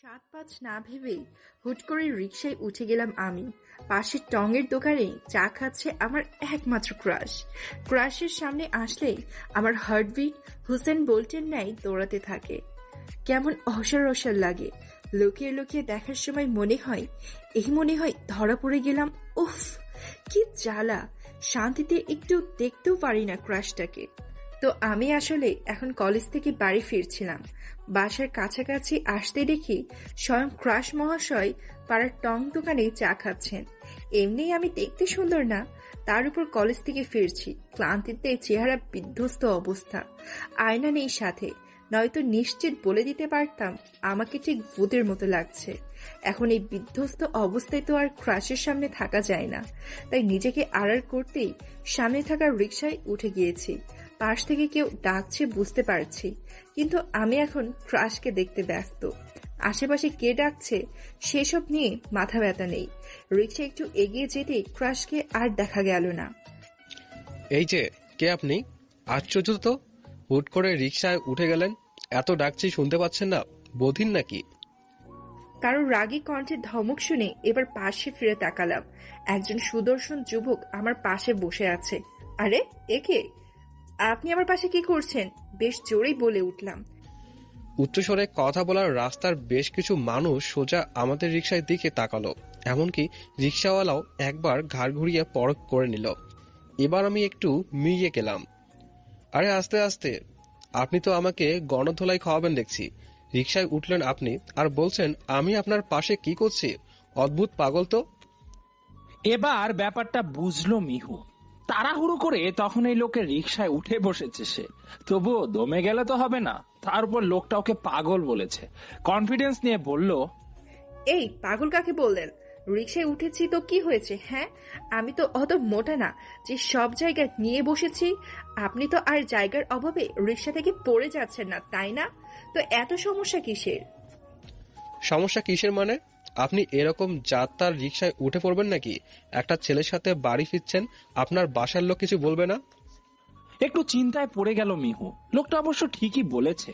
সাত পাঁচ না ভেবেই হুট করে রিকশায় উঠে গেলাম আমি। পাশের টঙের দোকানে চা খাচ্ছে আমার একমাত্র ক্রাশ। ক্রাশের সামনে আসলেই আমার হার্টবিট হুসেন বোল্টের ন্যায় দৌড়াতে থাকে। কেমন অসার অসার লাগে। লুকিয়ে লুকিয়ে দেখার সময় মনে হয় ধরা পড়ে গেলাম। উফ, কি জ্বালা! শান্তিতে একটু দেখতেও পারি না ক্রাশটাকে। তো আমি আসলে এখন কলেজ থেকে বাড়ি ফিরছিলাম। বাসার কাছাকাছি আসতে দেখি স্বয়ং ক্রাশ মহাশয় পাড়ার টং দোকানে চা খাচ্ছেন। এমনি আমি দেখতে সুন্দর না, তার উপর কলেজ থেকে ফিরছি, ক্লান্তিতে চেহারা বিধ্বস্ত অবস্থা, আয়না নেই সাথে, নয়তো নিশ্চিত বলে দিতে পারতাম আমাকে ঠিক ভূতের মতো লাগছে। এখন এই বিধ্বস্ত অবস্থায় তো আর ক্রাশের সামনে থাকা যায় না, তাই নিজেকে আড়াল করতেই সামনে থাকা রিকশায় উঠে গিয়েছি। পাশ থেকে কেউ ডাকছে বুঝতে পারছি, কিন্তু আমি এখন ক্রাশকে দেখতে ব্যস্ত। আশেপাশে কে ডাকছে সেসব নিয়ে মাথা ব্যথা নেই। রিকশা একটু এগিয়ে যেতেই ক্রাশকে আর দেখা গেল না। এই যে, কে আপনি? আশ্চর্য তো, হুট করে রিকশায় উঠে গেলেন। এত ডাকছি শুনতে পাচ্ছেন না, বধির নাকি? কারো রাগী কণ্ঠের ধমক শুনে এবার পাশে ফিরে তাকালাম। একজন সুদর্শন যুবক আমার পাশে বসে আছে। আরে, একে আপনি আমার পাশে কি করছেন? বেশ জোরেই বলে উঠলাম। উচ্চস্বরে কথা বলার রাস্তার বেশ কিছু মানুষ সোজা আমাদের রিকশার দিকে তাকালো। এমনকি রিকশাওয়ালাও একবার ঘাড় ঘুরিয়ে পরখ করে নিল। এবার আমি একটু মিইয়ে গেলাম। আরে আস্তে আস্তে, আপনি তো আমাকে গণধোলাই খাওয়াবেন দেখছি। রিকশায় উঠলেন আপনি আর বলছেন আমি আপনার পাশে কি করছি? অদ্ভুত পাগল তো। এবার ব্যাপারটা বুঝলো মিহু। তাড়াহুড়ো করে তখন এই লোকের রিকশায় উঠে বসেছে সে। তবুও দমে গেলে তো হবে না, তার উপর লোকটা ওকে পাগল বলেছে। কনফিডেন্স নিয়ে বলল, এই পাগল কাকে বললেন? রিকশায় উঠেছি তো কি হয়েছে? হ্যাঁ, আমি তো অত মোটা না যে সব জায়গায় নিয়ে বসেছি। আপনি তো আর জায়গার অভাবে রিকশা থেকে পড়ে যাচ্ছেন না, তাই না? তো এত সমস্যা কিসের? সমস্যা কিসের মানে? আপনি এরকম যাত্রার রিকশায় উঠে পড়বেন নাকি? একটা ছেলের সাথে বাড়ি ফিরছেন, আপনার বাসার লোক কিছু বলবে না? একটু চিন্তায় পড়ে গেল মিহু। লোকটা অবশ্য ঠিকই বলেছে।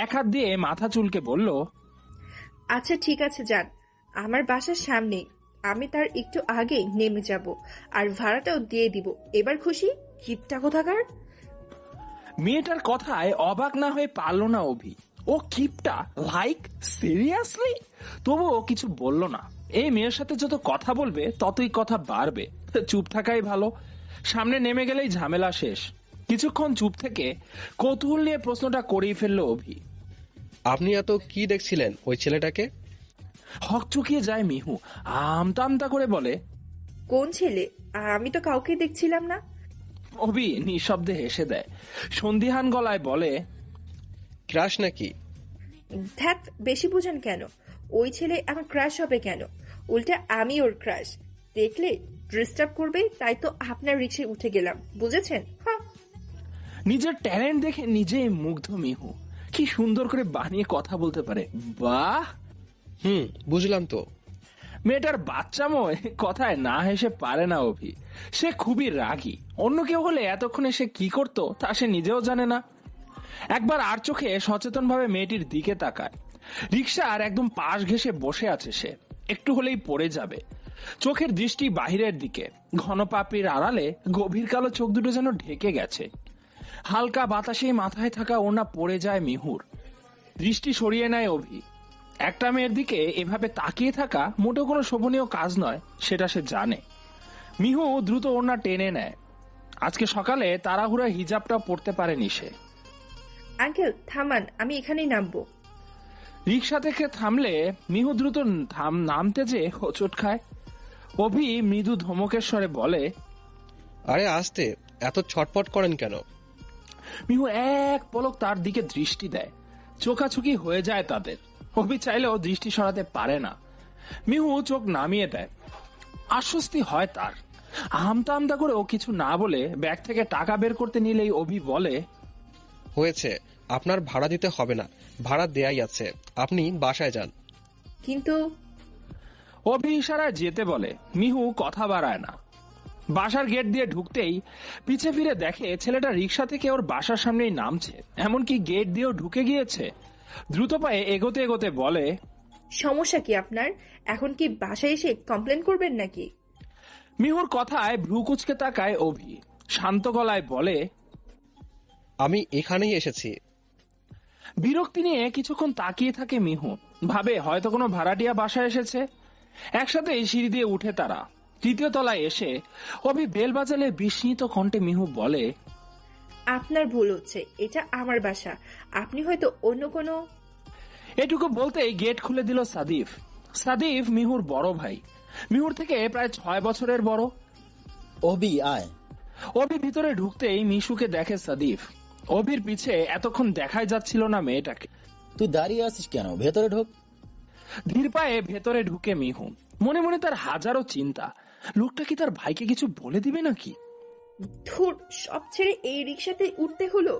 এক হাত দিয়ে মাথা চুলকে বলল, আচ্ছা ঠিক আছে, যান, আমার বাসার সামনেই, আমি তার একটু আগেই নেমে যাব, আর ভাড়াটাও দিয়ে দিব। এবার খুশি? কিপটা কোথাকার! মেয়েটার কথায় অবাক না হয়ে পারল না অভি। ও কিপটা? Like seriously? তবুও কিছু বলল না। এই মেয়ের সাথে যত কথা বলবে ততই কথা বাড়বে, চুপ থাকাই ভালো। সামনে নেমে গেলেই ঝামেলা শেষ। কিছুক্ষণ চুপ থেকে কৌতূহল নিয়ে প্রশ্নটা করেই ফেললো অভি। আপনি এত কি দেখছিলেন ওই ছেলেটাকে? হক চুকিয়ে যায় মিহু। আমতা আমতা করে বলে, কোন ছেলে? আমি তো কাউকে দেখছিলাম না। অভি নিঃশব্দে হেসে দেয়। সন্দিহান গলায় বলে, ক্রাশ নাকি? ধ্যাত, বেশি বুঝেন কেন? ওই ছেলে আমার ক্রাশ হবে কেন? উল্টে আমি ওর ক্রাশ। দেখলে ডিস্টার্ব করবে, তাই তো আপনার রিক্সায় উঠে গেলাম, বুঝেছেন? হ্যাঁ। নিজের ট্যালেন্ট দেখে নিজেই মুগ্ধ মিহু। কি সুন্দর করে বানিয়ে কথা বলতে পারে, বাহ! বুঝলাম তো। মেয়েটার বাচ্চাময় কথায় না হেসে পারে না অভি। সে খুবই রাগী। অন্য কেউ হলে এতক্ষণে সে কি করতো তা সে নিজেও জানে না। একবার আর চোখে সচেতন ভাবে মেয়েটির দিকে তাকায়। রিকশার একদম পাশ ঘেঁষে বসে আছে সে। একটু হলেই পড়ে যাবে। চোখের দৃষ্টি বাহিরের দিকে। ঘন পাপড়ির আড়ালে গভীর কালো চোখ দুটো যেন ঢেকে গেছে। হালকা বাতাসেই মাথায় থাকা ওড়না পড়ে যায় মিহুর। দৃষ্টি সরিয়ে নেয় অভি। একটা মেয়ের দিকে এভাবে তাকিয়ে থাকা মোটেও কোনো শোভনীয় কাজ নয়, সেটা সে জানে। মিহু দ্রুত ওড়না টেনে নেয়। আজকে সকালে তাড়াহুড়া হিজাবটা পড়তে পারেনি সে। আঙ্কেল থামান, আমি এখানেই নামবো। রিকশা থেকে থামলে মিহু দ্রুত নামতে যে হোঁচট খায়। অভি মৃদু ধমকের স্বরে বলে, আরে আস্তে, এত ছটপট করেন কেন? মিহু এক পলক তার দিকে দৃষ্টি দেয়। চোখাচোখি হয়ে যায় তাদের। অভি চাইলেও দৃষ্টি সরাতে পারে না। মিহু চোখ নামিয়ে দেয়। আশ্বস্তি হয় তার। আমতা আমতা করে ও কিছু না বলে ব্যাগ থেকে টাকা বের করতে নিলেই অভি বলে, হয়েছে, আপনার ভাড়া দিতে হবে না, ভাড়া দেয়াই আছে, আপনি বাসায় যান। কিন্তু অভি ইশারায় যেতে বলে। মিহু কথা বাড়ায় না। বাসার গেট দিয়ে ঢুকতেই পিছে ফিরে দেখে ছেলেটা রিকশা থেকে ওর বাসার সামনেই নামছে, এমনকি গেট দিয়েও ঢুকে গিয়েছে। দ্রুত পায়ে এগোতে এগোতে বলে, সমস্যা কি আপনার? এখন কি বাসায় এসে কমপ্লেন করবেন নাকি? মিহুর কথায় ভ্রু কুচকে তাকায় অভি, শান্ত গলায় বলে, আমি এখানেই এসেছি। বিরক্তি নিয়ে কিছুক্ষণ তাকিয়ে থাকে মিহু, ভাবে হয়তো কোনো ভাড়াটিয়া বাসায় এসেছে। একসাথে সিঁড়ি দিয়ে উঠে তারা তৃতীয় তলায় এসে অভি বেল বাজালে বিস্মিত কণ্ঠে মিহু বলে, আপনার ভুল হচ্ছে, এটা আমার বাসা। আপনি হয়তো অন্য কোনো। এটুকু বলতেই গেট খুলে দিল সাদিফ। সাদিফ মিহুর বড় ভাই, মিহুর থেকে প্রায় 6 বছরের বড়। অভি আয়। অভি ভিতরে ঢুকতেই মিশুকে দেখে সাদিফ। অভির পিছে এতক্ষণ দেখাই যাচ্ছিল না মেয়েটাকে। তুই দাঁড়িয়ে আছিস কেন, ভেতরে ঢোক। ধীর পায়ে ভেতরে ঢুকে মিহু, মনে মনে তার হাজারো চিন্তা, লোকটা কি তার ভাইকে কিছু বলে দিবে নাকি। ধুর, সব ছেড়ে এই রিক্সাতে উঠতে হলো,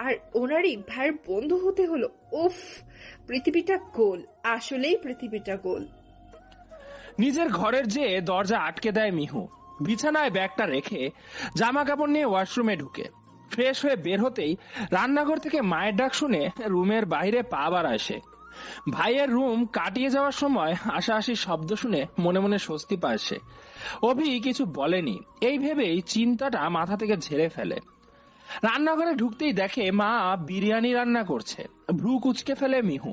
আর ওনারই ভাইয়ের বন্ধু হতে হলো। উফ, পৃথিবীটা গোল, আসলেই পৃথিবীটা গোল। নিজের ঘরের যে দরজা আটকে দেয় মিহু, বিছানায় ব্যাগটা রেখে জামা কাপড় নিয়ে ওয়াশরুমে ঢুকে ফ্রেশ হয়ে বের হতেই রান্নাঘর থেকে মায়ের ডাক শুনে রুমের বাইরে পা বাড়ায় সে। ভাইয়ের রুম কাটিয়ে যাওয়ার সময় হাসাহাসির শব্দ শুনে মনে মনে স্বস্তি পায় সে। অভি কিছু বলেনি, এই ভেবেই চিন্তাটা মাথা থেকে ঝেড়ে ফেলে। রান্নাঘরে ঢুকতেই দেখে মা বিরিয়ানি রান্না করছে। ভ্রু কুচকে ফেলে মিহু,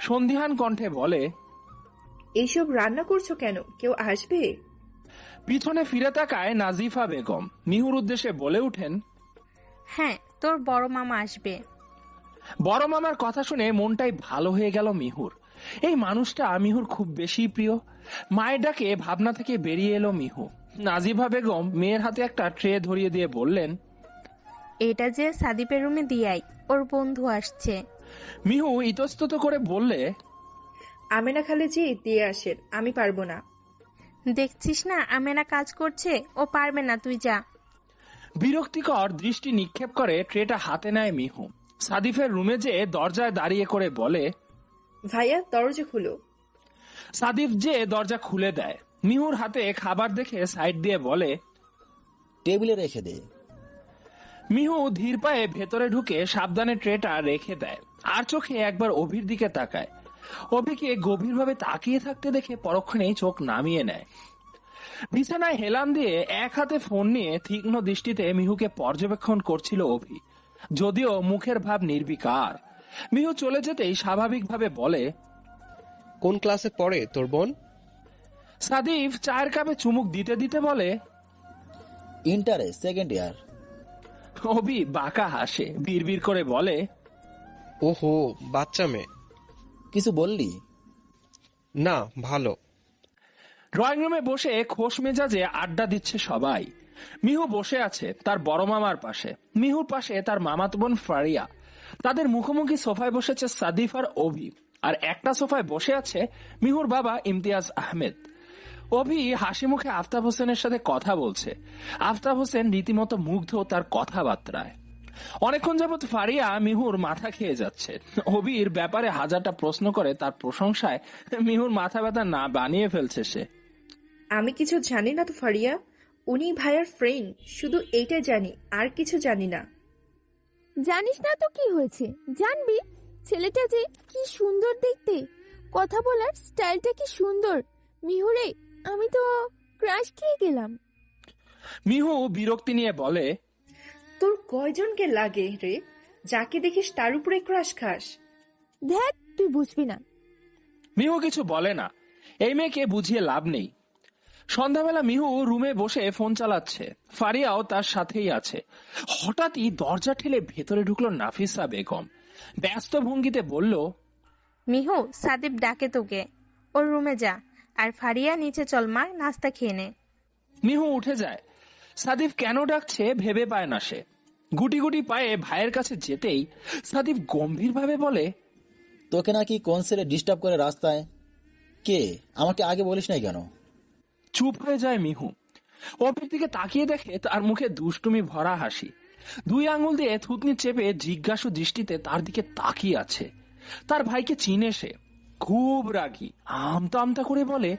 সন্দিহান কণ্ঠে বলে, এইসব রান্না করছো কেন? কেউ আসবে? পিছনে ফিরে তাকায় নাজিফা বেগম, মিহুর উদ্দেশ্যে বলে উঠেন, হ্যাঁ, তোর বড় মামা আসবে। বড় মামার কথা শুনে মনটাই ভালো হয়ে গেল মিহুর। এই মানুষটা মিহুর খুব বেশি প্রিয়। মায়ের ডাকে ভাবনা থেকে বেরিয়ে এলো মিহু। নাজিফা বেগম মেয়ের হাতে একটা ট্রে ধরিয়ে দিয়ে বললেন, এটা যে সাদিপের রুমে দিয়াই, ওর বন্ধু আসছে। মিহু ইতস্তত করে বললে, আমেনা খালে যে দিয়ে আসেন, আমি পারবো না। দেখছিস না আমেনা কাজ করছে, ও পারবে না, তুই যা। বিরক্তিকর দৃষ্টি নিক্ষেপ করে ট্রেটা হাতে নেয় মিহু। সাদিফের রুমে যে দরজায় দাঁড়িয়ে করে বলে, ভাইয়া দরজা খুলো। সাদিফ যে দরজা খুলে দেয়। মিহুর হাতে খাবার দেখে সাইড দিয়ে বলে, টেবিলে রেখে দে। মিহু ধীর পায়ে ভেতরে ঢুকে সাবধানে ট্রেটা রেখে দেয়, আর চোখে একবার অভির দিকে তাকায়। অভিকে গভীরভাবে তাকিয়ে থাকতে দেখে পরক্ষণেই চোখ নামিয়ে নেয়। বিছানায় হেলান দিয়ে এক হাতে ফোন নিয়ে তীক্ষ্ণ দৃষ্টিতে মিহুকে পর্যবেক্ষণ করছিল অভি, যদিও মুখের ভাব নির্বিকার। মিহু চলে যেতেই স্বাভাবিকভাবে বলে, কোন ক্লাসে পড়ে তোর বোন? সাদিফ চায়ের কাপে চুমুক দিতে দিতে বলে, ইন্টারে সেকেন্ড ইয়ার। অভি বাঁকা হাসে, বিড়বিড় করে বলে, ওহো, বাচ্চা মেয়ে। কিছু বললি? না, ভালো। ড্রয়িং রুমে বসে খোশ মেজাজে আড্ডা দিচ্ছে সবাই। মিহু বসে আছে তার বড় মামার পাশে, মিহুর পাশে তার মামাতো বোন ফারিয়া। তাদের মুখোমুখি সোফায় বসেছে সাদিফ আর অভি, আর একটা সোফায় বসে আছে মিহুর বাবা ইমতিয়াজ আহমেদ। অভি হাসি মুখে আফতাব হোসেনের সাথে কথা বলছে। আফতাব হোসেন রীতিমতো মুগ্ধ তার কথাবার্তায়। অনেকক্ষণ যাবৎ ফারিয়া মিহুর মাথা খেয়ে যাচ্ছে। অভির ব্যাপারে হাজারটা প্রশ্ন করে তার প্রশংসায় মিহুর মাথা ব্যথা না বানিয়ে ফেলছে সে। আমি কিছু জানি না তো ফারিয়া, উনি ভাইয়ার ফ্রেন্ড, শুধু এইটা জানি, আর কিছু জানি না। জানিস না তো কি হয়েছে? জানবি, ছেলেটা যে কি সুন্দর দেখতে, কথা বলার স্টাইলটা কি সুন্দর। মিহুরে, আমি তো ক্রাশ খেয়ে গেলাম। মিহু বিরক্তি নিয়ে বলে, তোর কয়জনকে লাগে রে, যাকে দেখিস তার উপরে ক্রাশ খাস? ধ্যাত, তুই বুঝবি না। মিহু কিছু বলে না, এই মেয়েকে বুঝিয়ে লাভ নেই। সন্ধ্যাবেলা মিহু রুমে বসে ফোন চালাচ্ছে, ফারিয়াও তার সাথেই আছে। হঠাৎই দরজা ঠেলে ভেতরে ঢুকলো নাফিসা বেগম। ব্যস্ত ভঙ্গিতে বলল, মিহু, সাদিপ ডাকে তোকে, ওর রুমে যা। আর ফারিয়া, নিচে চল মা, নাস্তা খেয়ে নে। মিহু উঠে যায়। সাদিফ কেন ডাকছে ভেবে পায় না সে। গুটি গুটি পায়ে ভাইয়ের কাছে যেতেই সাদিফ গম্ভীরভাবে বলে, তোকে নাকি কোন ছেলে ডিস্টার্ব করে রাস্তায়? কে? আমাকে আগে বলিস নাই কেন? চুপ হয়ে যায় মিহু। অভির দিকে তাকিয়ে দেখে তার মুখে দুষ্টুমি ভরা হাসি। 2 আঙুল দিয়ে থুতনি চেপে জিজ্ঞাসু দৃষ্টিতে তার দিকে তাকিয়ে আছে। তার ভাইকে চিনে সে, খুব রাগী। আমতা আমতা করে বলে,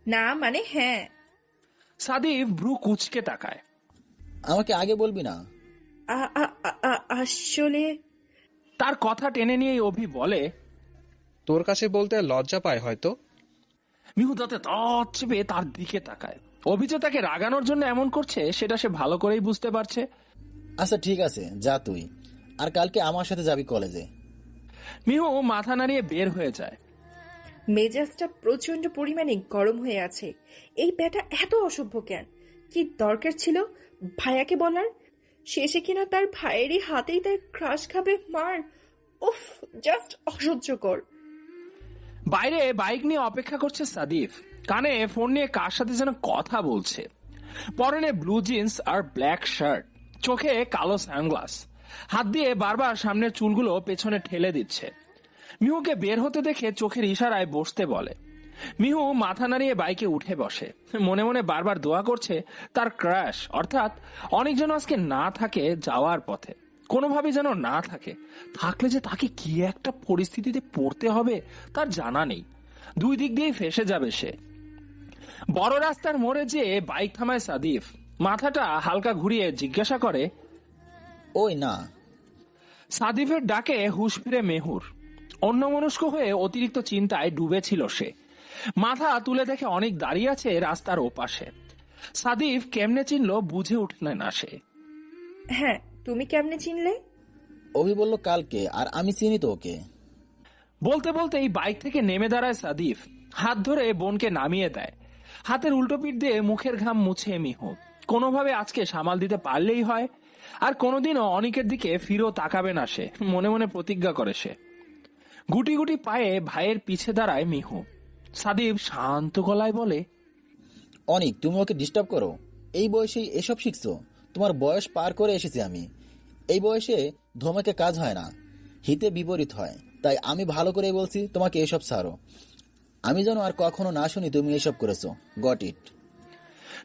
না মানে হ্যাঁ। সাদিফ ভ্রু কুচকে তাকায়। আমাকে আগে বলবি না? আসলে। তার কথা টেনে নিয়ে অভি বলে, তোর কাছে বলতে লজ্জা পায় হয়তো। মিহু তাতে চেপে তার দিকে তাকায়। অভিযোগ তাকে রাগানোর জন্য এমন করছে সেটা সে ভালো করেই বুঝতে পারছে। আচ্ছা ঠিক আছে, যা তুই, আর কালকে আমার সাথে যাবি কলেজে। মিহু মাথা নাড়িয়ে বের হয়ে যায়। মেজাজটা প্রচন্ড পরিমাণে গরম হয়ে আছে। এই ব্যাটা এত অসভ্য কেন? কি দরকার ছিল ভাইয়াকে বলার? শেষে কিনা তার ভাইয়েরই হাতেই তার ক্রাশ খাবে মার। উফ, জাস্ট অসহ্যকর। বাইরে বাইক নিয়ে অপেক্ষা করছে সাদিফ। কানে ফোন নিয়ে কার সাথে যেন কথা বলছে। পরনে ব্লু জিন্স আর ব্ল্যাক শার্ট, চোখে কালো সানগ্লাস, হাত দিয়ে বারবার সামনের চুলগুলো পেছনে ঠেলে দিচ্ছে। মিহুকে বের হতে দেখে চোখের ইশারায় বসতে বলে। মিহু মাথা নাড়িয়ে বাইকে উঠে বসে। মনে মনে বারবার দোয়া করছে তার ক্রাশ অর্থাৎ অনেক যেন আজকে না থাকে যাওয়ার পথে, কোনোভাবে যেন না থাকে। থাকলে যে তাকে কি একটা পরিস্থিতিতে পড়তে হবে তার জানা নেই। দুই দিক দিয়েই ফেসে যাবে সে। বড় রাস্তার মোড়ে যেয়ে বাইক থামায় সাদিফ। মাথাটা হালকা ঘুরিয়ে জিজ্ঞাসা করে, ওই না। সাদিফের ডাকে হুঁশ ফিরে মেহুর। অন্যমনস্ক হয়ে অতিরিক্ত চিন্তায় ডুবেছিল সে। মাথা তুলে দেখে অনেক দাঁড়িয়ে আছে রাস্তার ওপাশে। সাদিফ কেমনে চিনল বুঝে উঠলে না সে। হ্যাঁ, তুমি কেমনে চিনলে? অভি বলল কালকে, আর আমি চিনি তো ওকে। বলতে বলতেই বাইক থেকে নেমে দাঁড়ায় সাদিফ। হাত ধরে বোনকে নামিয়ে দেয়। হাতের উল্টো পিঠ দিয়ে মুখের ঘাম মুছে মিহু। কোনোভাবে আজকে সামাল দিতে পারলেই হয়। আর কোনোদিনও অনিকের দিকে ফিরেও তাকাবে না সে, মনে মনে প্রতিজ্ঞা করে সে। গুটি গুটি পায়ে ভাইয়ের পিছে দাঁড়ায় মিহু। সাদিফ শান্ত গলায় বলে, অনিক, তুমি ওকে ডিস্টার্ব করো? এই বয়সেই এসব শিখছো? তোমার বয়স পার করে এসেছি আমি। এই বয়সে ধমকে কাজ হয় না, হিতে বিপরীত হয়। তাই আমি ভালো করে বলছি তোমাকে এসব ছাড়ো। আমি যেন আর কখনো না শুনি তুমি এসব করেছো। Got it.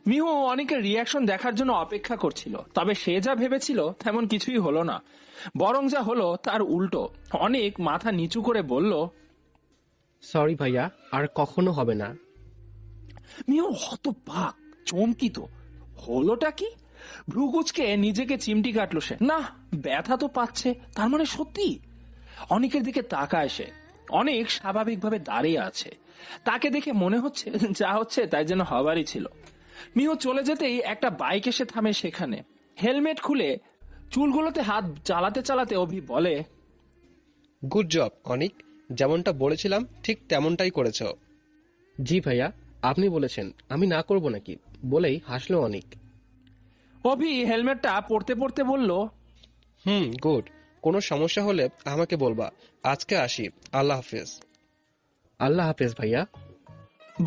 মিহু অনেকের রিয়াকশন দেখার জন্য অপেক্ষা করছিল। তবে সে যা ভেবেছিল তেমন কিছুই হলো না, বরং যা হলো তার উল্টো। অনেক মাথা নিচু করে বলল, সরি ভাইয়া, আর কখনো হবে না। মিহু হতবাক, চমকিত। হলোটা কি? ভ্রুকুচকে নিজেকে চিমটি কাটলো সে। না, ব্যথা তো পাচ্ছে, তার মানে সত্যি। অনেকের দিকে তাকায় সে। অনেক স্বাভাবিকভাবে দাঁড়িয়ে আছে। তাকে দেখে মনে হচ্ছে যা হচ্ছে তাই যেন হবারই ছিল। মিহু চলে যেতেই একটা বাইক এসে থামে সেখানে। হেলমেট খুলে চুলগুলোতে হাত চালাতে চালাতে অভি বলে, গুড জব অনিক, যেমনটা বলেছিলাম ঠিক তেমনটাই করেছ। জি ভাইয়া, আপনি বলেছেন, আমি না করব নাকি, বলেই হাসলো অনিক। অভি হেলমেটটা পরতে পরতে বলল, গুড। কোনো সমস্যা হলে আমাকে বলবা। আজকে আসি, আল্লাহ হাফেজ। আল্লাহ হাফেজ ভাইয়া।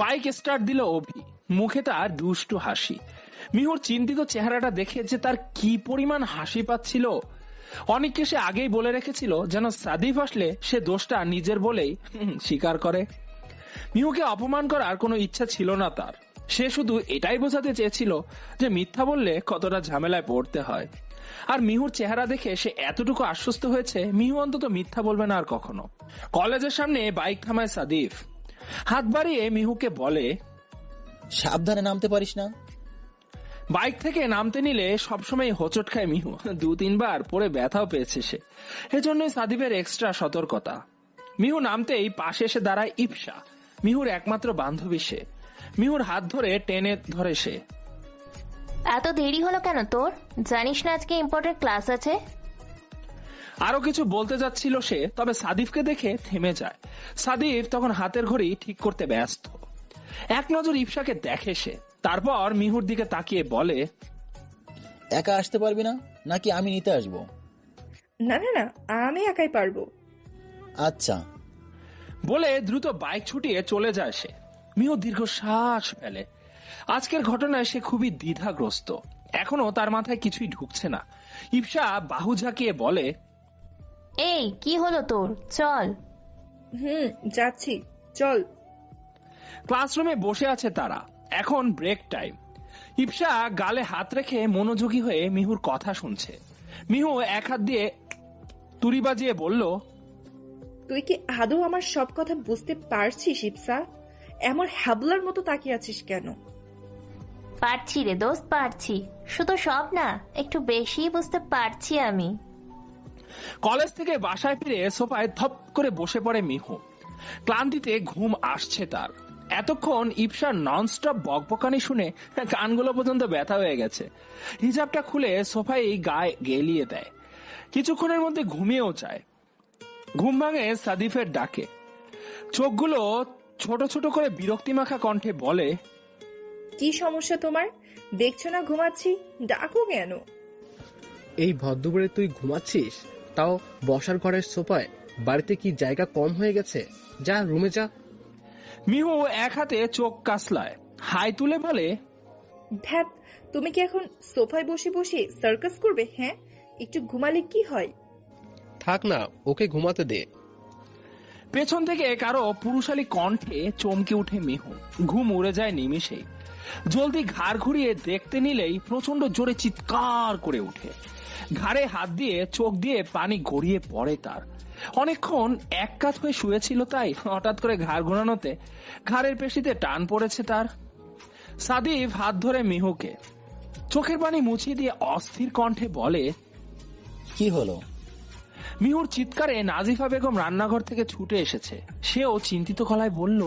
বাইক স্টার্ট দিল অভি। মুখে তার দুষ্টু হাসি। মিহুর চিন্তিত চেহারাটা দেখে যে তার কি পরিমাণ হাসি পাচ্ছিল। অনেককে সে আগেই বলে রেখেছিল যেন সাদিফ আসলে সে দোষটা নিজের বলেই স্বীকার করে। মিহুকে অপমান করার কোনো ইচ্ছা ছিল না তার। সে শুধু এটাই বোঝাতে চেয়েছিল যে মিথ্যা বললে কতটা ঝামেলায় পড়তে হয়। আর মিহুর চেহারা দেখে সে এতটুকু আশ্বস্ত হয়েছে মিহু অন্তত মিথ্যা বলবে না আর কখনো। কলেজের সামনে বাইক থামায় সাদিফ। হাত বাড়িয়ে মিহুকে বলে, সাবধানে নামতে পারিস না। বাইক থেকে নামতে নিলে সবসময় হোঁচট খায় মিহু। 2-3 বার পরে ব্যথাও পেয়েছে সে। এজন্যই সাদিফের এক্সট্রা সতর্কতা। মিহু নামতেই পাশে এসে দাঁড়ায় ইপসা, মিহুর একমাত্র বান্ধবী সে। মিহুর হাত ধরে টেনে ধরে সে। এত দেরি হলো কেন তোর? জানিস না আজকে ইম্পর্টেন্ট ক্লাস আছে? আরো কিছু বলতে যাচ্ছিল সে, তবে সাদিফকে দেখে থেমে যায়। সাদিফ তখন হাতের ঘড়ি ঠিক করতে ব্যস্ত। এক নজর ইপসাকে দেখে সে, তারপর মিহুর দিকে তাকিয়ে বলে, একা আসতে পারবি না নাকি আমি নিতে আসবো? না না না, আমি একাই পারবো। আচ্ছা। বলে দ্রুত বাইক ছুটিয়ে চলে যায় সে। মিহু দীর্ঘশ্বাস ফেলে। আজকের ঘটনায় সে খুবই দ্বিধাগ্রস্ত। এখনো তার মাথায় কিছুই ঢুকছে না। ইপসা বাহু ঝাঁকিয়ে বলে, এই কি হলো তোর? চল। যাচ্ছি, চল। ক্লাসরুমে বসে আছে তারা। এখন ব্রেক টাইম। ইপসা গালে হাত রেখে মনোযোগী হয়ে মিহুর কথা শুনছে। মিহু এক হাত দিয়ে তুড়ি বাজিয়ে বলল, তুই কি আদৌ আমার সব কথা বুঝতে পারছিস ইপসা? এমন হ্যাবলার মতো তাকিয়ে আছিস কেন? পারছি রে দোস্ত, পারছি। শুধু সব না, একটু বেশি বুঝতে পারছি আমি। কলেজ থেকে বাসায় ফিরে সোফায় ধপ করে বসে পড়ে মিহু। ক্লান্তিতে ঘুম আসছে তার। এতক্ষণ ইপসার ননস্টপ বকবকানি শুনে কানগুলো পর্যন্ত ব্যথা হয়ে গেছে। হিজাবটা খুলে সোফায় গায়ে গেলিয়ে দেয়। কিছুক্ষণের মধ্যে ঘুমিয়েও যায়। ঘুম ভাঙে সাদিফের ডাকে। চোখগুলো ছোট ছোট করে বিরক্তিমাখা কণ্ঠে বলে, কি সমস্যা তোমার? দেখছো না ঘুমাচ্ছি, ডাকো কেন? এই ভদ্রপুরে তুই ঘুমাচ্ছিস, তাও বসার ঘরের সোফায়? বাড়িতে কি জায়গা কম হয়ে গেছে? যা রুমে যা। মিহু এক হাতে চোখ কাসলায়, হাই তুলে বলে, ধ্যাত, তুমি কি এখন সোফায় বসে বসে সার্কাস করবে? হ্যাঁ, একটু ঘুমালে কি হয়? থাক না, ওকে ঘুমাতে দে। পেছন থেকে কারো পুরুষালী কণ্ঠে চমকে উঠে মিহু। ঘুম উড়ে যায় নিমিষেই। জলদি ঘাড় ঘুরিয়ে দেখতে নিলেই প্রচন্ড জোরে চিৎকার করে উঠে। ঘাড়ে হাত দিয়ে চোখ দিয়ে পানি গড়িয়ে পড়ে তার। অনেকক্ষণ এক কাত হয়ে শুয়েছিল, তাই হঠাৎ করে ঘাড় ঘোরানোতে ঘাড়ের পেশিতে টান পড়েছে তার। সাদিফ হাত ধরে মিহুকে চোখের পানি মুছিয়ে দিয়ে অস্থির কণ্ঠে বলে, কি হলো? মিহুর চিৎকারে নাজিফা বেগম রান্নাঘর থেকে ছুটে এসেছে। সেও চিন্তিত গলায় বলল,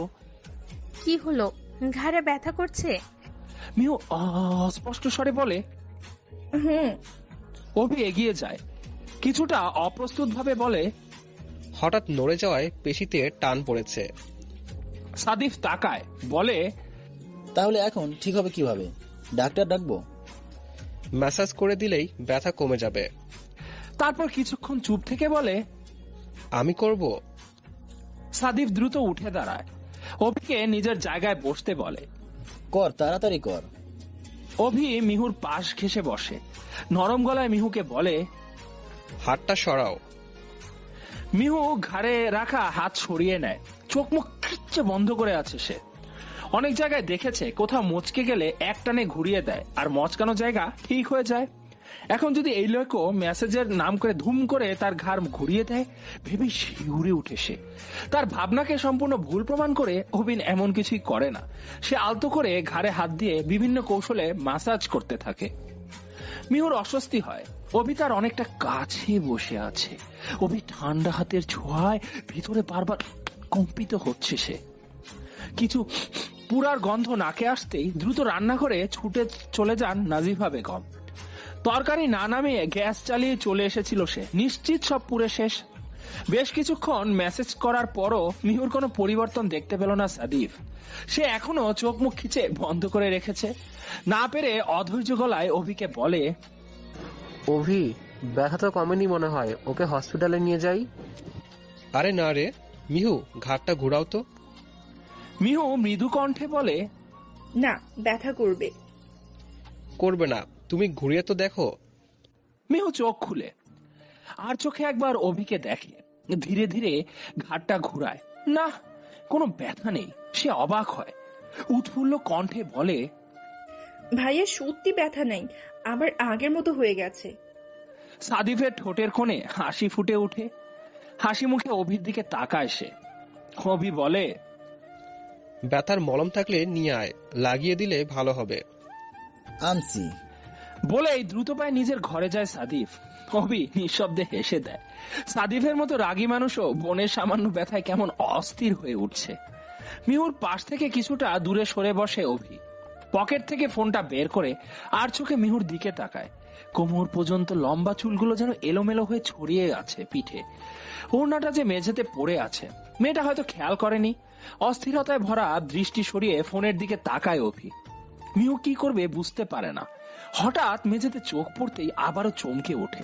কি হলো? ঘাড়ে ব্যথা করছে? মিহু অস্পষ্ট স্বরে বলে, হুম। অভি এগিয়ে যায়, কিছুটা অপ্রস্তুত ভাবে বলে, হঠাৎ নড়ে যাওয়ায় পেশিতে টান পড়েছে। সাদিফ তাকায়, বলে, তাহলে এখন ঠিক হবে কিভাবে? ডাক্তার ডাকবো? ম্যাসাজ করে দিলেই ব্যথা কমে যাবে। তারপর কিছুক্ষণ চুপ থেকে বলে, আমি করব। সাদিফ দ্রুত উঠে দাঁড়ায়, অভিকে নিজের জায়গায় বসতে বলে। কর, তাড়াতাড়ি কর। অভি মিহুর পাশ ঘেঁষে বসে, নরম গলায় মিহুকে বলে, হাতটা সরাও। মিহু ঘাড়ে রাখা হাত সরিয়ে নেয়। চোখ মুখ খিচ্ছে বন্ধ করে আছে সে। অনেক জায়গায় দেখেছে কোথাও মচকে গেলে এক টানে ঘুরিয়ে দেয় আর মচকানো জায়গা ঠিক হয়ে যায়। এখন যদি এই লোকও মেসেজের নাম করে ধুম করে তার ঘাড় ঘুরিয়ে দেয়, ভেবে শিউরে উঠে সে। তার ভাবনাকে সম্পূর্ণ ভুল প্রমাণ করে অভিন এমন কিছুই করে না। সে আলতো করে ঘাড়ে হাত দিয়ে বিভিন্ন কৌশলে মাসাজ করতে থাকে। মিহুর অস্বস্তি হয়। অভি তার অনেকটা কাছে বসে আছে। অভি ঠান্ডা হাতের ছোঁয়ায় ভিতরে বারবার কম্পিত হচ্ছে সে। কিছু পুরার গন্ধ নাকে আসতেই দ্রুত রান্নাঘরে ছুটে চলে যান নাজিফা বেগম। তরকারি না নামিয়ে গ্যাস চালিয়ে চলে এসেছিল সে, নিশ্চিত সব পুড়ে শেষ। বেশ কিছুক্ষণ মেসেজ করার পরও মিহুর কোনো পরিবর্তন দেখতে পেল না সাদিফ। সে এখনো চোখ মুখ খিচে বন্ধ করে রেখেছে। না পেরে অধৈর্য গলায় অভিকে বলে, অভি, ব্যথা তো কমেনি মনে হয়, ওকে হসপিটালে নিয়ে যাই। আরে না রে মিহু, ঘাড়টা ঘুরাও তো। মিহু মৃদু কণ্ঠে বলে, না, ব্যথা করবে। করবে না, তুমি ঘুরিয়ে তো দেখো। মিহু চোখ খুলে আর চোখে একবার অভিকে দেখে, ধীরে ধীরে ঘাড়টা ঘুরায়। না, কোনো ব্যথা নেই। সে অবাক হয়, উৎফুল্ল কণ্ঠে বলে, ভাইয়া সত্যি ব্যথা নাই, আবার আগের মতো হয়ে গেছে। সাদিফের ঠোঁটের কোণে হাসি ফুটে ওঠে। হাসি মুখে অভির দিকে তাকায় সে। অভি বলে, ব্যথার মলম থাকলে নিয়ে আয়, লাগিয়ে দিলে ভালো হবে। আনছি। বলেই দ্রুত পায়ে নিজের ঘরে যায় সাদিফ। অভি নিঃশব্দে হেসে দেয়। সাদিফের মতো রাগী মানুষও বোনের সামান্য ব্যথায় কেমন অস্থির হয়ে উঠছে। মিহুর পাশ থেকে কিছুটা দূরে সরে বসে অভি। পকেট থেকে ফোনটা বের করে আর চোখে মিহুর দিকে তাকায়। কোমর পর্যন্ত লম্বা চুলগুলো যেন এলোমেলো হয়ে ছড়িয়ে আছে পিঠে। ওড়নাটা যে মেঝেতে পড়ে আছে, মেয়েটা হয়তো খেয়াল করেনি। অস্থিরতায় ভরা দৃষ্টি সরিয়ে ফোনের দিকে তাকায় অভি। মিহু কি করবে বুঝতে পারে না। হঠাৎ মেঝেতে চোখ পড়তেই আবারও চমকে ওঠে।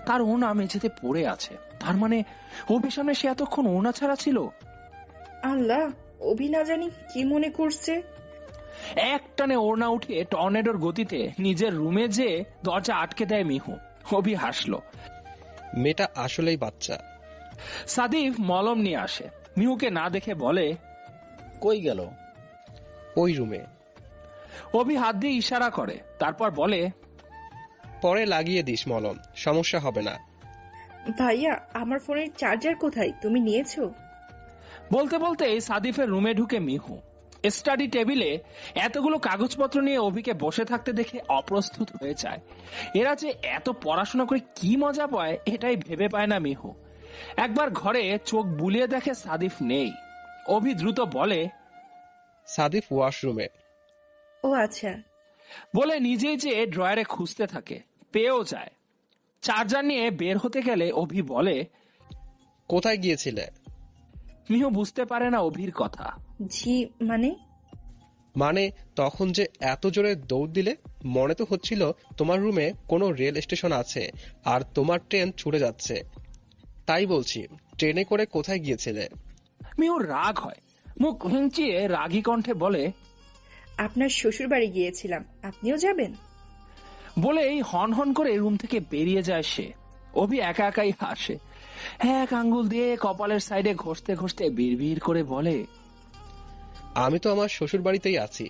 তার ওড়না মেঝেতে পড়ে আছে। তার মানে অভির সামনে সে এতক্ষণ ওড়না ছাড়া ছিল। আল্লাহ, অভি না জানি কি মনে করছে। এক টানে ওড়না উঠিয়ে টর্নেডোর গতিতে নিজের রুমে যে দরজা আটকে দেয় মিহু। অভি হাসলো। মেয়েটা আসলেই বাচ্চা। সাদিফ মলম নিয়ে আসে। মিহুকে না দেখে বলে, কই গেল? ওই রুমে। অভি হাত দিয়ে ইশারা করে, তারপর বলে, পরে লাগিয়ে দিস মলম, সমস্যা হবে না। ভাইয়া, আমার ফোনের চার্জার কোথায়? তুমি নিয়েছো? বলতে বলতে সাদিফের রুমে ঢুকে মিহু। স্টাডি টেবিলে এতগুলো কাগজপত্র নিয়ে অভিকে বসে থাকতে দেখে অপ্রস্তুত হয়ে যায়। এরা যে এত পড়াশোনা করে কি মজা পায় এটাই ভেবে পায় না মিহু। একবার ঘরে চোখ বুলিয়ে দেখে সাদিফ নেই। অভি দ্রুত বলে, সাদিফ ওয়াশরুমে। ও আচ্ছা। বলে নিজেই যে ড্রয়ারে খুঁজতে থাকে, পেয়েও যায়। চার্জার নিয়ে বের হতে গেলে অভি বলে, কোথায় গিয়েছিলে? মিহু বুঝতে পারে না অভির কথা। জি মানে তখন যে এত জোরে দৌড় দিলে, মনে তো হচ্ছিল তোমার রুমে কোনো রেল স্টেশন আছে আর তোমার ট্রেন ছুটে যাচ্ছে। তাই বলছি, ট্রেনে করে কোথায় গিয়েছিলে? মিহুর রাগ হয়, মুখ হুঁচিয়ে রাগী কণ্ঠে বলে, আপনার শ্বশুর বাড়ি গিয়েছিলাম, আপনিও যাবেন? বলেই হন হন করে রুম থেকে বেরিয়ে যায় সে। অভি একা একাই হাসে, এক আঙ্গুল দিয়ে কপালের সাইডে ঘষতে ঘষতে বিড়বিড় করে বলে, আমি তো আমার শ্বশুর বাড়িতেই আছি।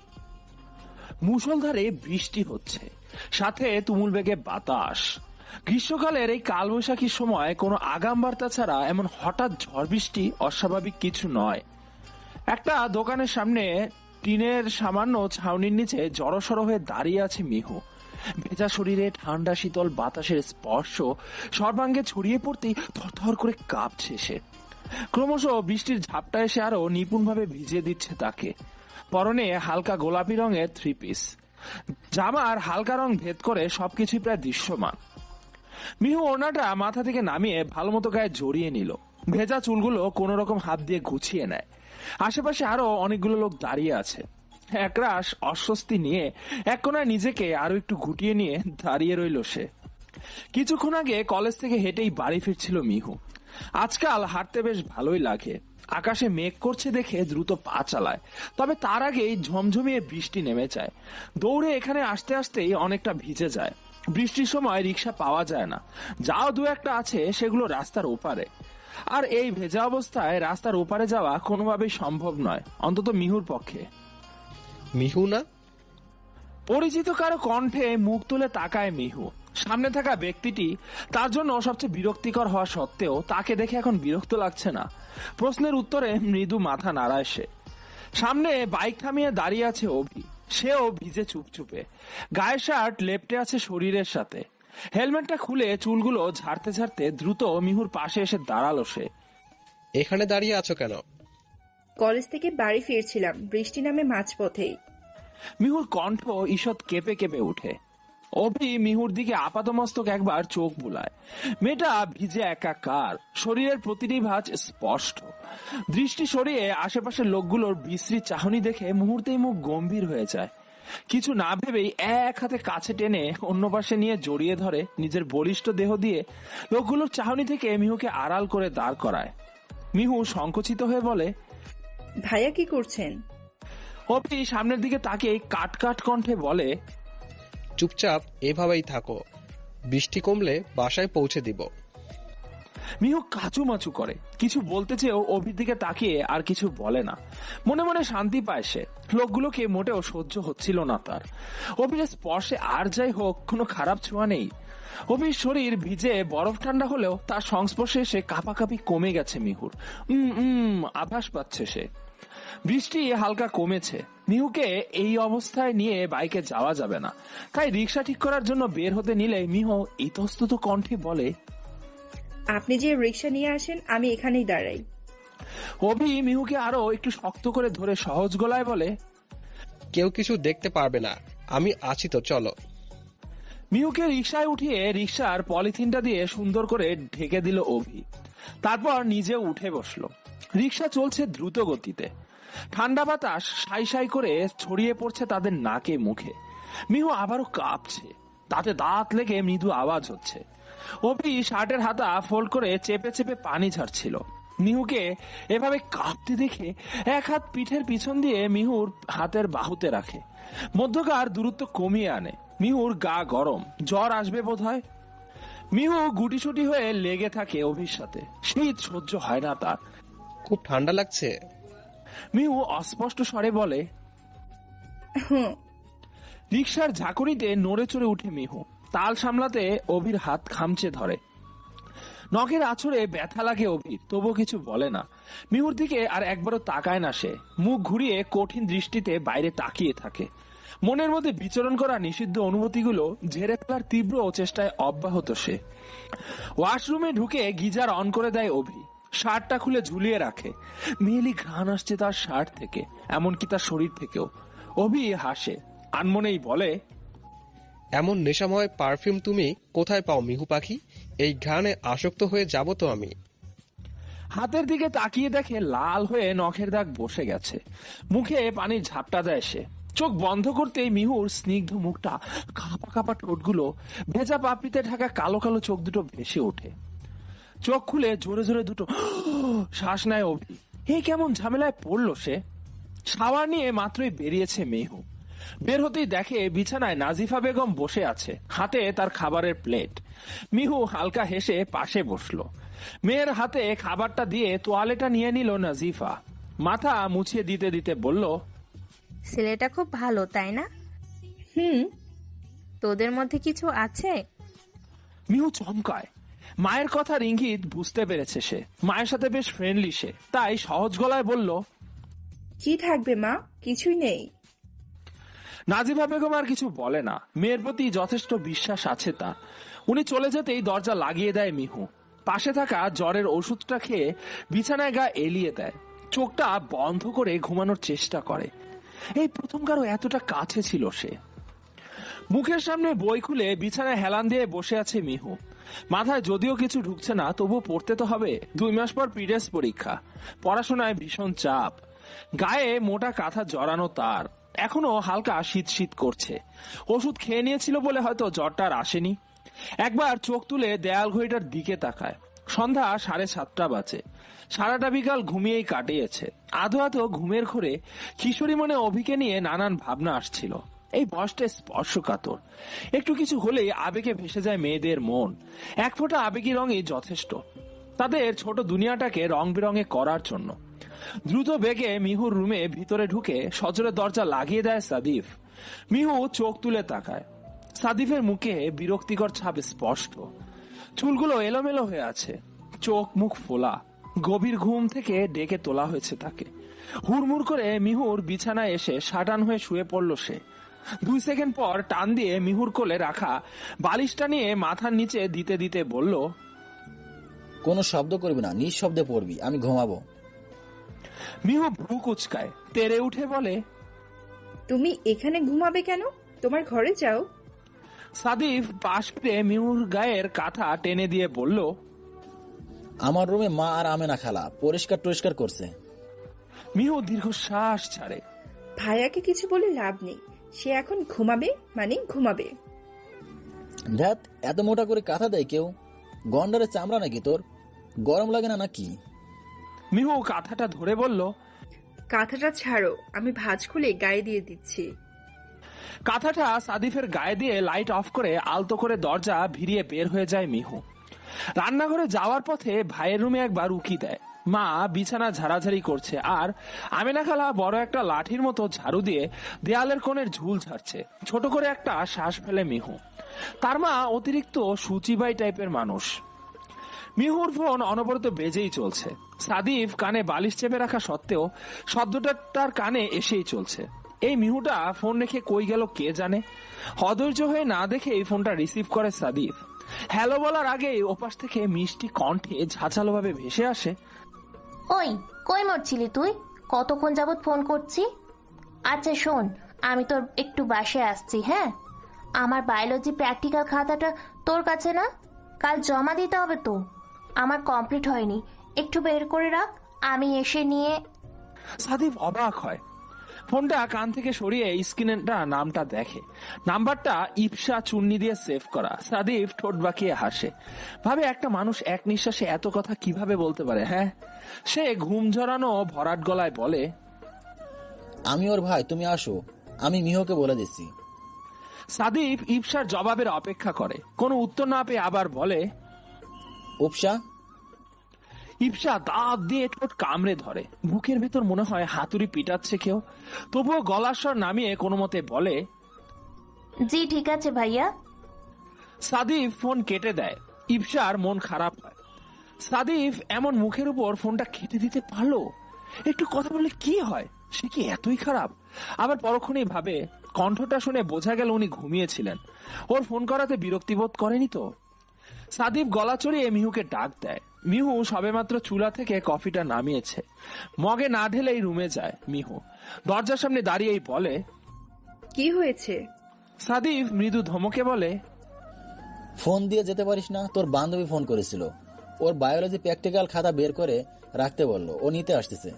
মুষলধারে বৃষ্টি হচ্ছে, সাথে তুমুল বেগে বাতাস। গ্রীষ্মকালের এই কালবৈশাখীর সময় কোনো আগাম বার্তা ছাড়া এমন হঠাৎ ঝড় বৃষ্টি অস্বাভাবিক কিছু নয়। একটা দোকানের সামনে টিনের সামান্য ছাউনির নিচে জড়সড় হয়ে দাঁড়িয়ে আছে মিহু। ভেজা শরীরে ঠান্ডা শীতল বাতাসের স্পর্শ সর্বাঙ্গে ছড়িয়ে পড়তেই থরথর করে কাঁপছে সে। ক্রমশ বৃষ্টির ঝাপটা এসে আরো নিপুণভাবে ভিজিয়ে দিচ্ছে তাকে। পরনে হালকা গোলাপি রঙের 3 পিস, জামার হালকা রং ভেদ করে সবকিছুই প্রায় দৃশ্যমান। মিহু ওড়নাটা মাথা থেকে নামিয়ে ভালো মতো গায়ে জড়িয়ে নিল, ভেজা চুলগুলো কোন রকম হাত দিয়ে গুছিয়ে নেয়। আশেপাশে আরো অনেকগুলো লোক দাঁড়িয়ে আছে। একরাশ অস্বস্তি নিয়ে এক কোনায় নিজেকে আরো একটু গুটিয়ে নিয়ে দাঁড়িয়ে রইল সে। কিছুক্ষণ আগে কলেজ থেকে হেঁটেই বাড়ি ফিরছিল মিহু। আজকাল হাঁটতে বেশ ভালোই লাগে। আকাশে মেঘ করছে দেখে দ্রুত পা চালায়, তবে তার আগেই ঝমঝমিয়ে বৃষ্টি নেমে যায়। দৌড়ে এখানে আসতে আসতেই অনেকটা ভিজে যায়। বৃষ্টির সময় রিক্সা পাওয়া যায় না, যাও দু একটা আছে সেগুলো রাস্তার ওপারে। আর এই ভেজা অবস্থায় রাস্তার ওপারে যাওয়া কোনোভাবেই সম্ভব নয়, অন্তত মিহুর পক্ষে। মিহু না? পরিচিত কারো কণ্ঠে মুখ তুলে তাকায় মিহু। সামনে থাকা ব্যক্তিটি তার জন্য সবচেয়ে বিরক্তিকর হওয়া সত্ত্বেও তাকে দেখে এখন বিরক্ত লাগছে না। প্রশ্নের উত্তরে মৃদু মাথা নাড়ায় সে। সামনে বাইক থামিয়ে দাঁড়িয়ে আছে অভি, সেও ভিজে চুপচুপে। গায়ের শার্ট লেপ্টে আছে শরীরের সাথে। হেলমেটটা খুলে চুলগুলো ঝাড়তে ঝাড়তে দ্রুত মিহুর পাশে এসে দাঁড়ালো সে। এখানে দাঁড়িয়ে আছো কেন? কলেজ থেকে বাড়ি ফিরছিলাম, বৃষ্টি নামে মাঝপথেই। মিহুর কণ্ঠ ঈষৎ কেঁপে কেঁপে উঠে। অভি মিহুর দিকে আপাতমস্তক একবার চোখ বুলায়। মেয়েটা ভিজে একাকার, শরীরের প্রতিটি ভাঁজ স্পষ্ট। দৃষ্টি সরিয়ে আশেপাশের লোকগুলোর বিশ্রী চাহনি দেখে মুহূর্তেই মুখ গম্ভীর হয়ে যায়। কিছু না ভেবেই এক হাতে কাছে টেনে অন্য পাশে নিয়ে জড়িয়ে ধরে নিজের বলিষ্ঠ দেহ দিয়ে লোকগুলোর চাহনি থেকে মিহুকে আড়াল করে দাঁড় করায়। মিহু সংকুচিত হয়ে বলে, ভাইয়া কি করছেন? অভি সামনের দিকে তাকিয়ে কাট কাট কণ্ঠে বলে, চুপচাপ এভাবেই থাকো, বৃষ্টি কমলে বাসায় পৌঁছে দিব। মিহু কাচুমাচু করে, কিছু বলতে চেয়েও অভির দিকে তাকিয়ে আর কিছু বলে না। মনে মনে শান্তি পায় সে। লোকগুলোকে মোটেও সহ্য হচ্ছিল না তার। অভির স্পর্শে আর যাই হোক কোনো খারাপ ছোঁয়া নেই। অভির শরীর ভিজে বরফ ঠান্ডা হলেও তার সংস্পর্শে এসে কাঁপাকাঁপি কমে গেছে মিহুর। আভাস পাচ্ছে সে। বৃষ্টি হালকা কমেছে। মিহুকে এই অবস্থায় নিয়ে বাইকে যাওয়া যাবে না, তাই রিক্সা ঠিক করার জন্য বের হতে নিলে মিহু ইতস্তত কণ্ঠে বলে, আপনি যে রিক্সা নিয়ে আসেন, আমি এখানেই দাঁড়াই। অভি মিহুকে আরো একটু শক্ত করে ধরে সহজ গলায় বলে, কেউ কিছু দেখতে পারবে না, আমি আছি তো, চলো। মিহুকে রিক্সায় উঠিয়ে রিক্সার পলিথিনটা দিয়ে সুন্দর করে ঢেকে দিল অভি। তারপর নিজে উঠে বসলো। রিক্সা চলছে দ্রুত গতিতে। ঠান্ডা বাতাস সাই সাই করে ছড়িয়ে পড়ছে তাদের নাকে মুখে। মিহু আবারও কাঁপছে, তাতে দাঁত লেগে মৃদু আওয়াজ হচ্ছে। অভি শার্টের হাতা ফোল্ড করে চেপে চেপে পানি ঝাড়ছিল। মিহুকে এভাবে কাঁপতে দেখে এক হাত পিঠের পিছন দিয়ে মিহুর হাতের বাহুতে রাখে, মধ্যকার দূরত্ব কমিয়ে আনে। মিহুর গা গরম, জ্বর আসবে বোধ হয়। মিহু গুটিসুটি হয়ে লেগে থাকে অভির সাথে। শীত সহ্য হয় না তার। খুব ঠান্ডা লাগছে। মিহু অস্পষ্ট স্বরে বলে। রিক্সার ঝাঁকুনিতে নড়ে চড়ে উঠে মিহু। তাল সামলাতে অভির হাত খামচে ধরে। নখের আঁচড়ে ব্যথা লাগে অভির, তবুও কিছু বলে না। মিহুর দিকে আর একবারও তাকায় না সে। মুখ ঘুরিয়ে কঠিন দৃষ্টিতে বাইরে তাকিয়ে থাকে। মনের মধ্যে বিচরণ করা নিষিদ্ধ অনুভূতিগুলো ঝেড়ে ফেলার তীব্র চেষ্টায় অব্যাহত সে। ওয়াশরুমে ঢুকে গিজার অন করে দেয় অভি। শার্টটা খুলে ঝুলিয়ে রাখে। মেয়েলি ঘ্রাণ আসছে তার শার্ট থেকে, এমনকি তার শরীর থেকেও। অভি হাসে, আনমনেই বলে, এমন নেশাময় পারফিউম তুমি কোথায় পাও মিহু পাখি? এই ঘ্রাণে আসক্ত হয়ে যাব তো আমি। হাতের দিকে তাকিয়ে দেখে লাল হয়ে নখের দাগ বসে গেছে। মুখে পানির ঝাপটা দেয় সে। চোখ বন্ধ করতেই মিহুর স্নিগ্ধ মুখটা, কাঁপা কাঁপা ঠোঁটগুলো, ভেজা পাপড়িতে ঢাকা কালো কালো চোখ দুটো ভেসে ওঠে। চোখ খুলে জোরে জোরে দুটো শ্বাস নেয় অভি। এই কেমন ঝামেলায় পড়লো সে। শাওয়ার নিয়ে মাত্রই বেরিয়েছে মিহু। বের হতেই দেখে বিছানায় নাজিফা বেগম বসে আছে, হাতে তার খাবারের প্লেট। মিহু হালকা হেসে পাশে বসলো। মেয়ের হাতে খাবারটা দিয়ে তোয়ালেটা নিয়ে নিল নাজিফা। মাথা মুছিয়ে দিতে দিতে বলল, ছেলেটা খুব ভালো তাই না? তোদের মধ্যে কিছু আছে? মিহু চমকায়। মায়ের কথার ইঙ্গিত বুঝতে পেরেছে সে। মায়ের সাথে বেশ ফ্রেন্ডলি সে, তাই সহজ গলায় বলল, কি থাকবে মা, কিছুই নেই। নাজিফা বেগম আর কিছু বলে না। মেয়ের প্রতি যথেষ্ট বিশ্বাস আছে তার। উনি চলে যেতেই দরজা লাগিয়ে দেয় মিহু। পাশে থাকা জ্বরের ওষুধটা খেয়ে বিছানায় গা এলিয়ে দেয়। চোখটা বন্ধ করে ঘুমানোর চেষ্টা করে। এই প্রথম কারো এতটা কাছে ছিল সে। মুখের সামনে বই খুলে বিছানায় হেলান দিয়ে বসে আছে মিহু। মাথায় যদিও কিছু ঢুকছে না, তবু পড়তে তো হবে। 2 মাস পর পিরিয়ডস পরীক্ষা, পড়াশোনায় ভীষণ চাপ। গায়ে মোটা কাঁথা জড়ানো তার, এখনো হালকা শীত শীত করছে। ওষুধ খেয়ে নিয়েছিল বলে হয়তো জ্বরটা আর আসেনি। একবার চোখ তুলে দেয়াল ঘড়িটার দিকে তাকায়। সন্ধ্যা 7:30 বাজে। সারাটা বিকাল ঘুমিয়েই কাটিয়েছে। আধো আধো ঘুমের ঘোরে কিশোরী মনে অভিকে নিয়ে নানান ভাবনা আসছিল। এই বয়সটা স্পর্শকাতর। একটু কিছু হলেই আবেগে ভেসে যায় মেয়েদের মন। এক ফোঁটা আবেগী রঙই যথেষ্ট তাদের ছোট দুনিয়াটাকে রং বেরঙে করার জন্য। দ্রুত বেগে মিহুর রুমে ভিতরে ঢুকে সজোরে দরজা লাগিয়ে দেয় সাদিফ। মিহু চোখ তুলে তাকায়। সাদিফের মুখে বিরক্তিকর ছাপ স্পষ্ট। চুলগুলো এলোমেলো হয়ে আছে, চোখ মুখ ফোলা। গভীর ঘুম থেকে ডেকে তোলা হয়েছে তাকে। হুড়মুড় করে মিহুর বিছানায় এসে সাটান হয়ে শুয়ে পড়ল সে। 2 সেকেন্ড পর টান দিয়ে মিহুর কোলে রাখা বালিশটা নিয়ে মাথার নিচে দিতে দিতে বলল, কোনো শব্দ করবি না, নিঃশব্দে পড়বি, আমি ঘুমাবো। মিহু ভ্রু কুচকায়, তেড়ে উঠে বলে, তুমি এখানে ঘুমাবে কেন? তোমার ঘরে যাও। সাদিফ পাশ ফিরে মিহুর গায়ের কাঁথা টেনে দিয়ে বলল, আমার রুমে মা আর আমেনা খালা পরিষ্কার টরিষ্কার করছে। মিহু দীর্ঘশ্বাস ছাড়ে। ভাইয়াকে কিছু বলে লাভ নেই, সে এখন ঘুমাবে মানে ঘুমাবে। ধ্যাত, এত মোটা করে কাঁথা দেয় কেউ? গন্ডারের চামড়া নাকি তোর? গরম লাগে না নাকি? মিহু কাঁথাটা ধরে বলল, কাঁথাটা ছাড়ো, আমি ভাঁজ খুলে গায়ে দিয়ে দিচ্ছি। কাঁথাটা সাদিফের গায়ে দিয়ে লাইট অফ করে আলতো করে দরজা ভিড়িয়ে বের হয়ে যায় মিহু। রান্নাঘরে যাওয়ার পথে ভাইয়ের রুমে একবার উকি দেয়। মা বিছানা ঝাড়াঝাড়ি করছে, আর আমেনা খালা বড় একটা লাঠির মতো ঝাড়ু দিয়ে দেয়ালের কোণের ঝুল ঝাড়ছে। ছোট করে একটা শ্বাস ফেলে মিহু। তার মা অতিরিক্ত সুচিবাই টাইপের মানুষ। মিহুর ফোন অনবরত বেজেই চলছে। সাদিফ কানে বালিশ চেপে রাখা সত্ত্বেও শব্দটা তার কানে এসেই চলছে। এই মিহুটা ফোন রেখে কই গেল কে জানে। অধৈর্য হয়ে না দেখে এই ফোনটা রিসিভ করে সাদিফ। হ্যালো বলার আগেই ওপাশ থেকে মিষ্টি কণ্ঠে ঝাঁঝালো ভাবে ভেসে আসে, ওই কই মরছিলি তুই? কতক্ষণ যাবত ফোন করছি। আচ্ছা শোন, আমি তোর একটু বাসায় আসছি। হ্যাঁ, আমার বায়োলজি প্র্যাকটিক্যাল খাতাটা তোর কাছে না? কাল জমা দিতে হবে তো। আমার কমপ্লিট হয়নি, একটু বের করে রাখ, আমি এসে নিয়ে। সাদিফ অবাক হয়। ফোনটা কান থেকে সরিয়ে স্ক্রিনটা নামটা দেখে। নাম্বারটা ইপসা চুন্নি দিয়ে সেভ করা। সাদিফ ঠোঁট বাঁকিয়ে হাসে, ভাবে একটা মানুষ এক নিঃশ্বাসে এত কথা কিভাবে বলতে পারে। হ্যাঁ, সে ঘুম ঝরানো ভরাট গলায় বলে, আমি ওর ভাই, তুমি আসো, আমি মিহুকে বলে দিচ্ছি। সাদিফ ইপসার জবাবের অপেক্ষা করে। কোনো উত্তর না পেয়ে আবার বলে, উপসা। ইপসা দাঁত দিয়ে ঠোঁট কামড়ে ধরে। বুকের ভেতর মনে হয় হাতুড়ি পিটাচ্ছে কেউ। তবুও গলার স্বর নামিয়ে কোনো মতে বলে, জি ঠিক আছে ভাইয়া। সাদিফ ফোন কেটে দেয়। ইপসার মন খারাপ হয়। সাদিফ এমন মুখের উপর ফোনটা কেটে দিতে পারলো? একটু কথা বললে কি হয়? সে কি এতই খারাপ? আবার পরক্ষণেই ভাবে, কণ্ঠটা শুনে বোঝা গেল উনি ঘুমিয়েছিলেন। ওর ফোন করাতে বিরক্তিবোধ করেনি তো? সাদিফ গলা চড়িয়ে মিহুকে ডাক দেয়। মিহু সবেমাত্র চুলা থেকে কফিটা নামিয়েছে, মগে না ঢেলেই রুমে যায়। মিহু দরজার সামনে দাঁড়িয়েই বলে, কি হয়েছে? সাদিফ মৃদু ধমকে বলে, ফোন দিয়ে যেতে পারিস না? তোর বান্ধবী ফোন করেছিল, ওর বায়োলজি প্র্যাকটিক্যাল খাতা বের করে রাখতে বললো, ও নিতে আসতেছে।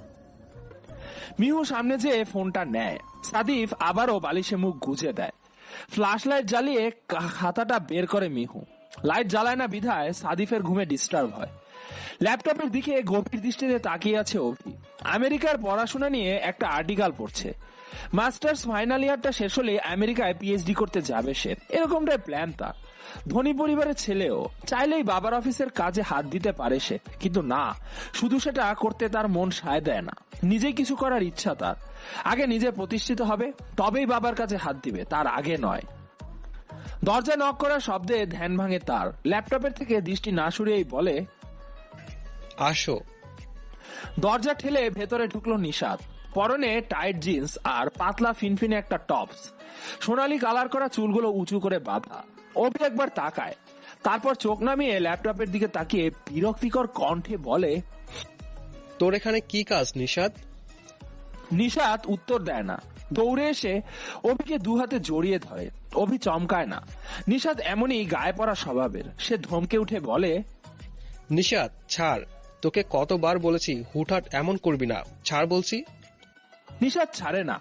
মিহু সামনে যেয়ে ফোনটা নেয়। সাদিফ আবারও বালিশে মুখ গুজে দেয়। ফ্ল্যাশ লাইট জ্বালিয়ে খাতাটা বের করে মিহু। লাইট জ্বালায় না বিধায় সাদিফের ঘুমে ডিস্টার্ব হয়। ল্যাপটপের দিকে গভীর দৃষ্টিতে তাকিয়ে আছে অভি। আমেরিকার পড়াশোনা নিয়ে একটা আর্টিকেল পড়ছে। মাস্টার্স ফাইনাল ইয়ারটা শেষ হলে আমেরিকায় পিএইচডি করতে যাবে সে, এরকমটাই প্ল্যান তার। ধনী পরিবারের ছেলেও, চাইলেই বাবার অফিসের কাজে হাত দিতে পারে সে, কিন্তু না, শুধু সেটা করতে তার মন সায় দেয় না। নিজেই কিছু করার ইচ্ছা তার। আগে নিজে প্রতিষ্ঠিত হবে, তবেই বাবার কাছে হাত দিবে, তার আগে নয়। দরজা নক করার শব্দে ধ্যান ভাঙে তার। ল্যাপটপের থেকে দৃষ্টি না সরিয়েই বলে, আসো। দরজা ঠেলে ভেতরে ঢুকলো নিশাত। পরনে টাইট জিন্স আর পাতলা ফিনফিনে একটা টপস, সোনালী কালার করা চুলগুলো উঁচু করে বাঁধা। অভি একবার তাকায়, তারপর চোখ নামিয়ে ল্যাপটপের দিকে তাকিয়ে বিরক্তিকর কণ্ঠে বলে, তোর এখানে কি কাজ নিশাদ? নিশাত উত্তর দেয় না। দৌড়ে এসে অভিকে দু হাতে জড়িয়ে ধরে। অভি চমকায় না। নিশাত এমনই গায়ে পড়া স্বভাবের। সে ধমকে উঠে বলে, নিশাদ ছাড়, তোকে কতবার বলেছি হুটহাট এমন করবি না, ছাড় বলছি। নিশাত ছাড়ে না।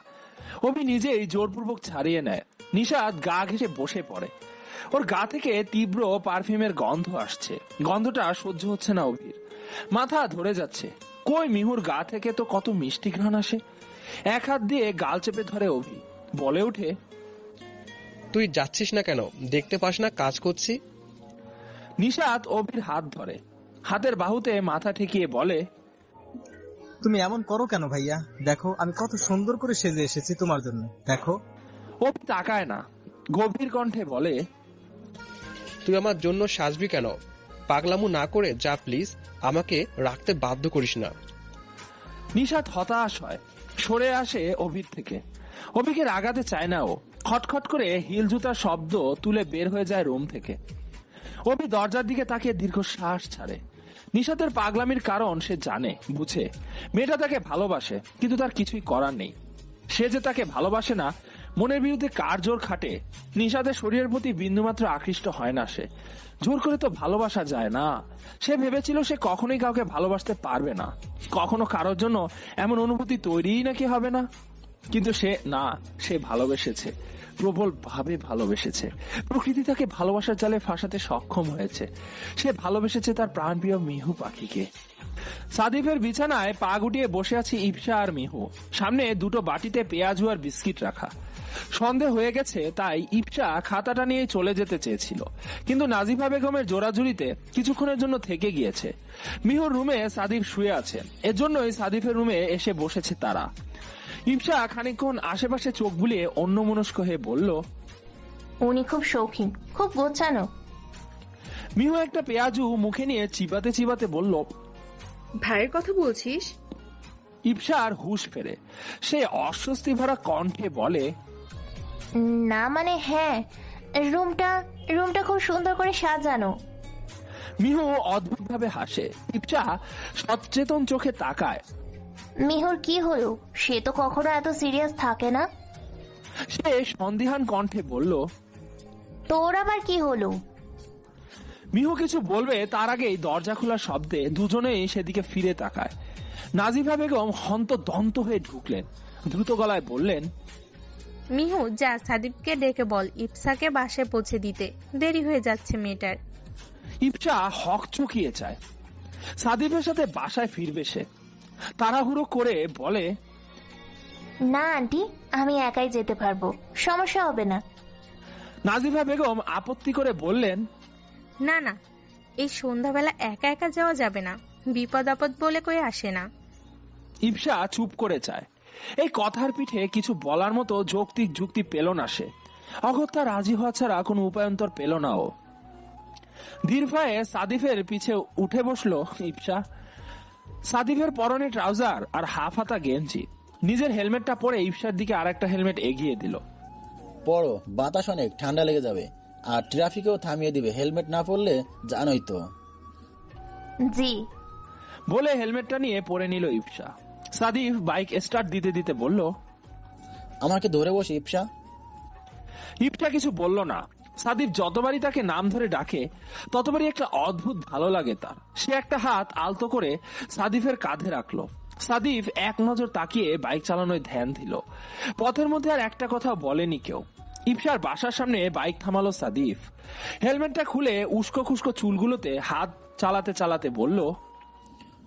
অভি নিজেই জোরপূর্বক ছাড়িয়ে নেয়। নিশাত গা ঘেঁষে বসে পড়ে। ওর গা থেকে তীব্র পারফিউমের গন্ধ আসছে। গন্ধটা সহ্য হচ্ছে না অভির। মাথা ধরে যাচ্ছে। কই মিহুর গা থেকে তো কত মিষ্টি ঘ্রাণ আসে। এক হাত দিয়ে গাল চেপে ধরে অভি, বলে ওঠে, তুই যাচ্ছিস না কেন? দেখতে পাস না কাজ করছি? নিশাত অভির হাত ধরে, হাতের বাহুতে মাথা ঠেকিয়ে বলে, তুমি এমন করো কেন ভাইয়া? দেখো আমি কত সুন্দর করে সেজে এসেছি তোমার জন্য, দেখো। অভি তাকায় না, গভীর কণ্ঠে বলে, তুই আমার জন্য সাজবি কেন? পাগলামু না করে যা প্লিজ, আমাকে রাখতে বাধ্য করিস না। নিশাত হতাশ হয়, সরে আসে অভির থেকে। অভিকে রাগাতে চায় না ও। খটখট করে হিল জুতার শব্দ তুলে বের হয়ে যায় রুম থেকে। অভি দরজার দিকে তাকিয়ে দীর্ঘশ্বাস ছাড়ে। নিশাতের পাগলামির কারণ সে জানে, বুঝে। মেয়েটা তাকে ভালোবাসে, কিন্তু তার কিছুই করার নেই। সে যে তাকে ভালোবাসে না, মনের বিরুদ্ধে কার জোর খাটে? নিশাতের শরীরের প্রতি বিন্দুমাত্র আকৃষ্ট হয় না সে। জোর করে তো ভালোবাসা যায় না। সে ভেবেছিল সে কখনোই কাউকে ভালোবাসতে পারবে না, কখনো কারোর জন্য এমন অনুভূতি তৈরিই নাকি হবে না। কিন্তু সে ভালোবেসেছে, প্রবল ভাবে ভালোবেসেছে। প্রকৃতি তাকে ভালোবাসার জালে ফাঁসাতে সক্ষম হয়েছে। সে ভালোবেসেছে তার প্রাণপ্রিয় মিহু পাখিকে। সাদিফের বিছানায় পা গুটিয়ে বসে আছে ইপসা আর মিহু। সামনে দুটো বাটিতে পেঁয়াজু আর বিস্কিট রাখা। সন্দেহ হয়ে গেছে, তাই ইপসা খাতাটা নিয়ে চলে যেতে চেয়েছিল, কিন্তু নাজিফা বেগমের জোরাজুরিতে কিছুক্ষণের জন্য থেকে গিয়েছে। মিহুর রুমে সাদিফ শুয়ে আছেন, এজন্যই সাদিফের রুমে এসে বসেছে তারা। ইপসা খানিকক্ষণ আশেপাশে চোখ বুলিয়ে অন্যমনস্ক হয়ে বলল, উনি খুব শৌখিন, খুব গোছানো। মিহু একটা পেঁয়াজু মুখে নিয়ে চিবাতে চিবাতে বলল, ভাইয়ের কথা বলছিস? ইপসা আর হুঁশ ফেরে। সে অস্বস্তি ভরা কণ্ঠে বলে, না মানে হ্যাঁ, রুমটা খুব সুন্দর করে সাজানো। মিহু অদ্ভুত ভাবে হাসে। ইপসা সচেতন চোখে তাকায়। মিহুর কি হলো? সে তো কখনো এত সিরিয়াস থাকে না। সে সন্দিহান কণ্ঠে বলল, তোর আবার কি হলো? মিহু কিছু বলবে তার আগেই দরজা খোলার শব্দে দুজনেই সেদিকে ফিরে তাকায়। নাজিফা বেগম হন্তদন্ত হয়ে ঢুকলেন। দ্রুত গলায় বললেন, মিহু যা, সাদিবকে ডেকে বল ইপসাকে বাসে পৌঁছে দিতে, দেরি হয়ে যাচ্ছে মেয়েটার। ইপসা হক চুকিয়ে চায়। সাদিফের সাথে বাসায় ফিরবে সে। তাড়াহুড়ো করে বলে, না আন্টি, আমি একাই যেতে পারবো, সমস্যা হবে না। নাজিফা বেগম আপত্তি করে বললেন, না না, এই সন্ধ্যাবেলা একা একা যাওয়া যাবে না, বিপদ আপদ বলে কই আসে না। ইপসা চুপ করে চায়। এই কথার পিঠে কিছু বলার মতো যৌক্তিক যুক্তি পেল না সে। অগত্যা রাজি হওয়া ছাড়া কোনো উপায়ন্তর পেল না ও। ধীরপায়ে সাদিফের পিছে উঠে বসলো ইপসা। সাদিফের পরনে ট্রাউজার আর হাফ হাতা গেঞ্জি। নিজের হেলমেটটা পরে ইফসার দিকে আরেকটা হেলমেট এগিয়ে দিল। পড়ো, বাতাস অনেক, ঠান্ডা লেগে যাবে, আর ট্রাফিকেও থামিয়ে দিবে, হেলমেট না পরলে জানোই তো। জি। বলে হেলমেটটা নিয়ে পরে নিল ইফসা। সাদিফ বাইক স্টার্ট দিতে দিতে বলল, আমাকে ধরে বসে ইপসা। ইফসা কিছু বলল না। সাদিফ যতবারই তাকে নাম ধরে ডাকে ততবারই একটা অদ্ভুত ভালো লাগে তার। সে একটা হাত আলতো করে সাদিফের কাঁধে রাখলো। সাদিফ এক নজর তাকিয়ে বাইক চালানোয় ধ্যান দিল। পথের মধ্যে আর একটা কথা বলেনি কেউ। ইফসার বাসার সামনে বাইক থামালো সাদিফ। হেলমেটটা খুলে উস্কো খুস্কো চুলগুলোতে হাত চালাতে চালাতে বলল,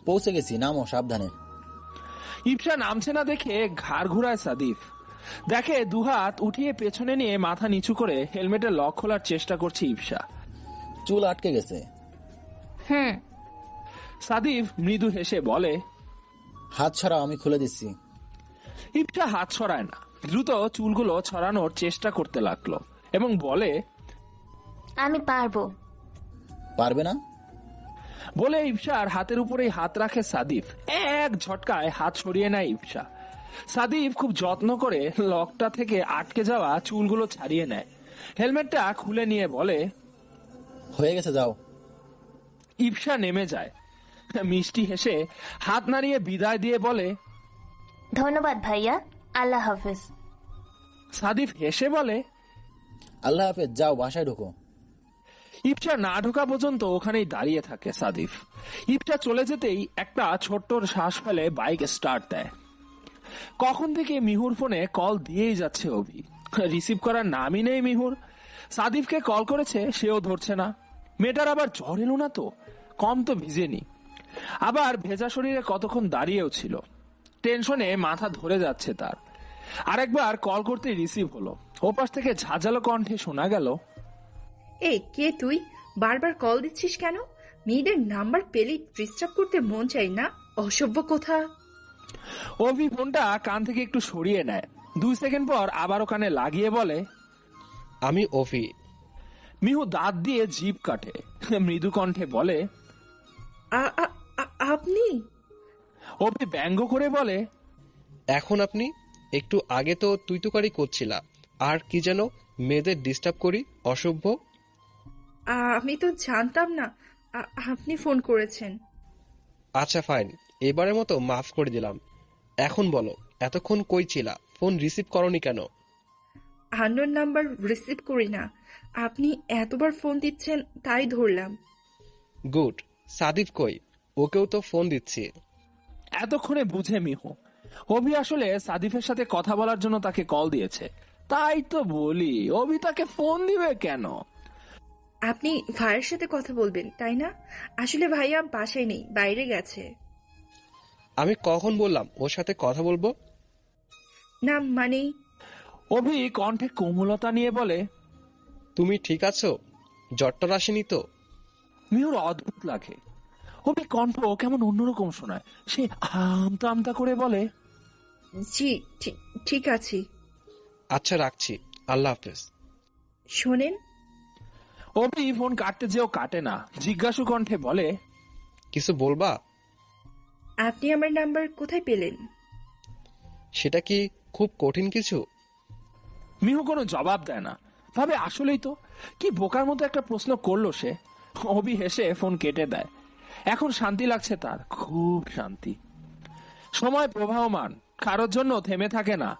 পৌঁছে গেছি, নামো সাবধানে। ইফসা নামছে না দেখে ঘাড় ঘুরায় সাদিফ। দেখে দুহাত উঠিয়ে পেছনে নিয়ে মাথা নিচু করে হেলমেটের লক খোলার চেষ্টা করছে ইফসা। চুল আটকে গেছে। সাদিফ মৃদু হেসে বলে, হাত ছাড়াও, আমি খুলে দিচ্ছি। ইফসা হাত ছড়ায় না, দ্রুত চুলগুলো ছড়ানোর চেষ্টা করতে লাগলো এবং বলে, আমি পারবো। পারবে না? বলে ইফসার হাতের উপরেই হাত রাখে সাদিফ। এক ঝটকায় হাত সরিয়ে নেয় ইফসা। সাদিফ খুব যত্ন করে লকটা থেকে আটকে যাওয়া চুলগুলো ছাড়িয়ে নেয়। হেলমেটটা খুলে নিয়ে বলে, হয়ে গেছে, যাও। ইফসা নেমে যায়। মিষ্টি হেসে হাত নাড়িয়ে বিদায় দিয়ে বলে, ধন্যবাদ ভাইয়া, আল্লাহ হাফেজ। সাদিফ হেসে বলে, আল্লাহ হাফেজ, যাও বাসায় ঢোকো। ইফসা না ঢোকা পর্যন্ত ওখানেই দাঁড়িয়ে থাকে সাদিফ। ইফসা চলে যেতেই একটা ছোট্ট শ্বাস ফেলে বাইক স্টার্ট দেয়। কখন থেকে মিহুর ফোনে কল দিয়েই যাচ্ছে অভি, রিসিভ করার নামই নেই মিহুর। সাদিফকে কল করেছে, সেও ধরছে না। মেয়েটার আবার জ্বর এলো না তো, কম তো ভিজেনি। আবার ভেজা শরীরে কতক্ষণ দাঁড়িয়েও ছিল। টেনশনে মাথা ধরে যাচ্ছে তার। আরেকবার কল করতে রিসিভ হলো। ওপাশ থেকে ঝাঁঝালো কণ্ঠে শোনা গেল, এই কে তুই? বারবার কল দিচ্ছিস কেন? মেয়েদের নাম্বার পেলেই ডিস্টার্ব করতে মন চাই না, অসভ্য কোথা। অভি ফোনটা কান থেকে একটু সরিয়ে নেয়। 2 সেকেন্ড পর আবার ওখানে লাগিয়ে বলে, আমি অভি। মিহু দাঁত দিয়ে জিভ কাটে, মৃদু কণ্ঠে বলে, আপনি? অভি ব্যঙ্গ করে বলে, এখন আপনি? একটু আগে তো তুই তুকারি করছিলা, আর কি যেন মেয়েদের ডিস্টার্ব করি, অসভ্য। আমি তো জানতাম না আপনি ফোন করেছেন। আচ্ছা ফাইন, এবারের মতো মাফ করে দিলাম। এখন বলো, এতক্ষণ কই ছিলা? ফোন রিসিভ করনি কেন? আননোন নাম্বার রিসিভ করি না, আপনি এতবার ফোন দিচ্ছেন তাই ধরলাম। গুড। সাদিফ কই? ওকেও তো ফোন দিচ্ছি। এতক্ষণে বুঝে মিহু অভি আসলে সাদিফের সাথে কথা বলার জন্য তাকে কল দিয়েছে। তাই তো বলি, অভি তাকে ফোন দিবে কেন? আপনি ভাইয়ের সাথে কথা বলবেন তাই না? আসলে ভাইয়া বাসায় নেই, বাইরে গেছে। আমি কখন বললাম ওর সাথে কথা বলবো? না মানে। অভি কণ্ঠে কোমলতা নিয়ে বলে, তুমি ঠিক আছো? জ্বরটর আসেনি তো? মিহুর অদ্ভুত লাগে। অভি কণ্ঠ কেমন অন্যরকম শোনায়। সে আমতা আমতা করে বলে, জি ঠিক আছি। আচ্ছা রাখছি, আল্লাহ হাফেজ। শোনেন। অভি ফোন কাটতে যেও কাটে না, জিজ্ঞাসু কণ্ঠে বলে, কিছু বলবা? আপনি আমার নাম্বার কোথায় পেলেন? সেটা কি খুব কঠিন কিছু? মিহু কোনো জবাব দেয় না, ভাবে আসলেই তো কি বোকার মতো একটা প্রশ্ন করলো সে। অভি হেসে ফোন কেটে দেয়। এখন শান্তি লাগছে তার, খুব শান্তি। সময় প্রবাহমান, কারোর জন্য থেমে থাকে না।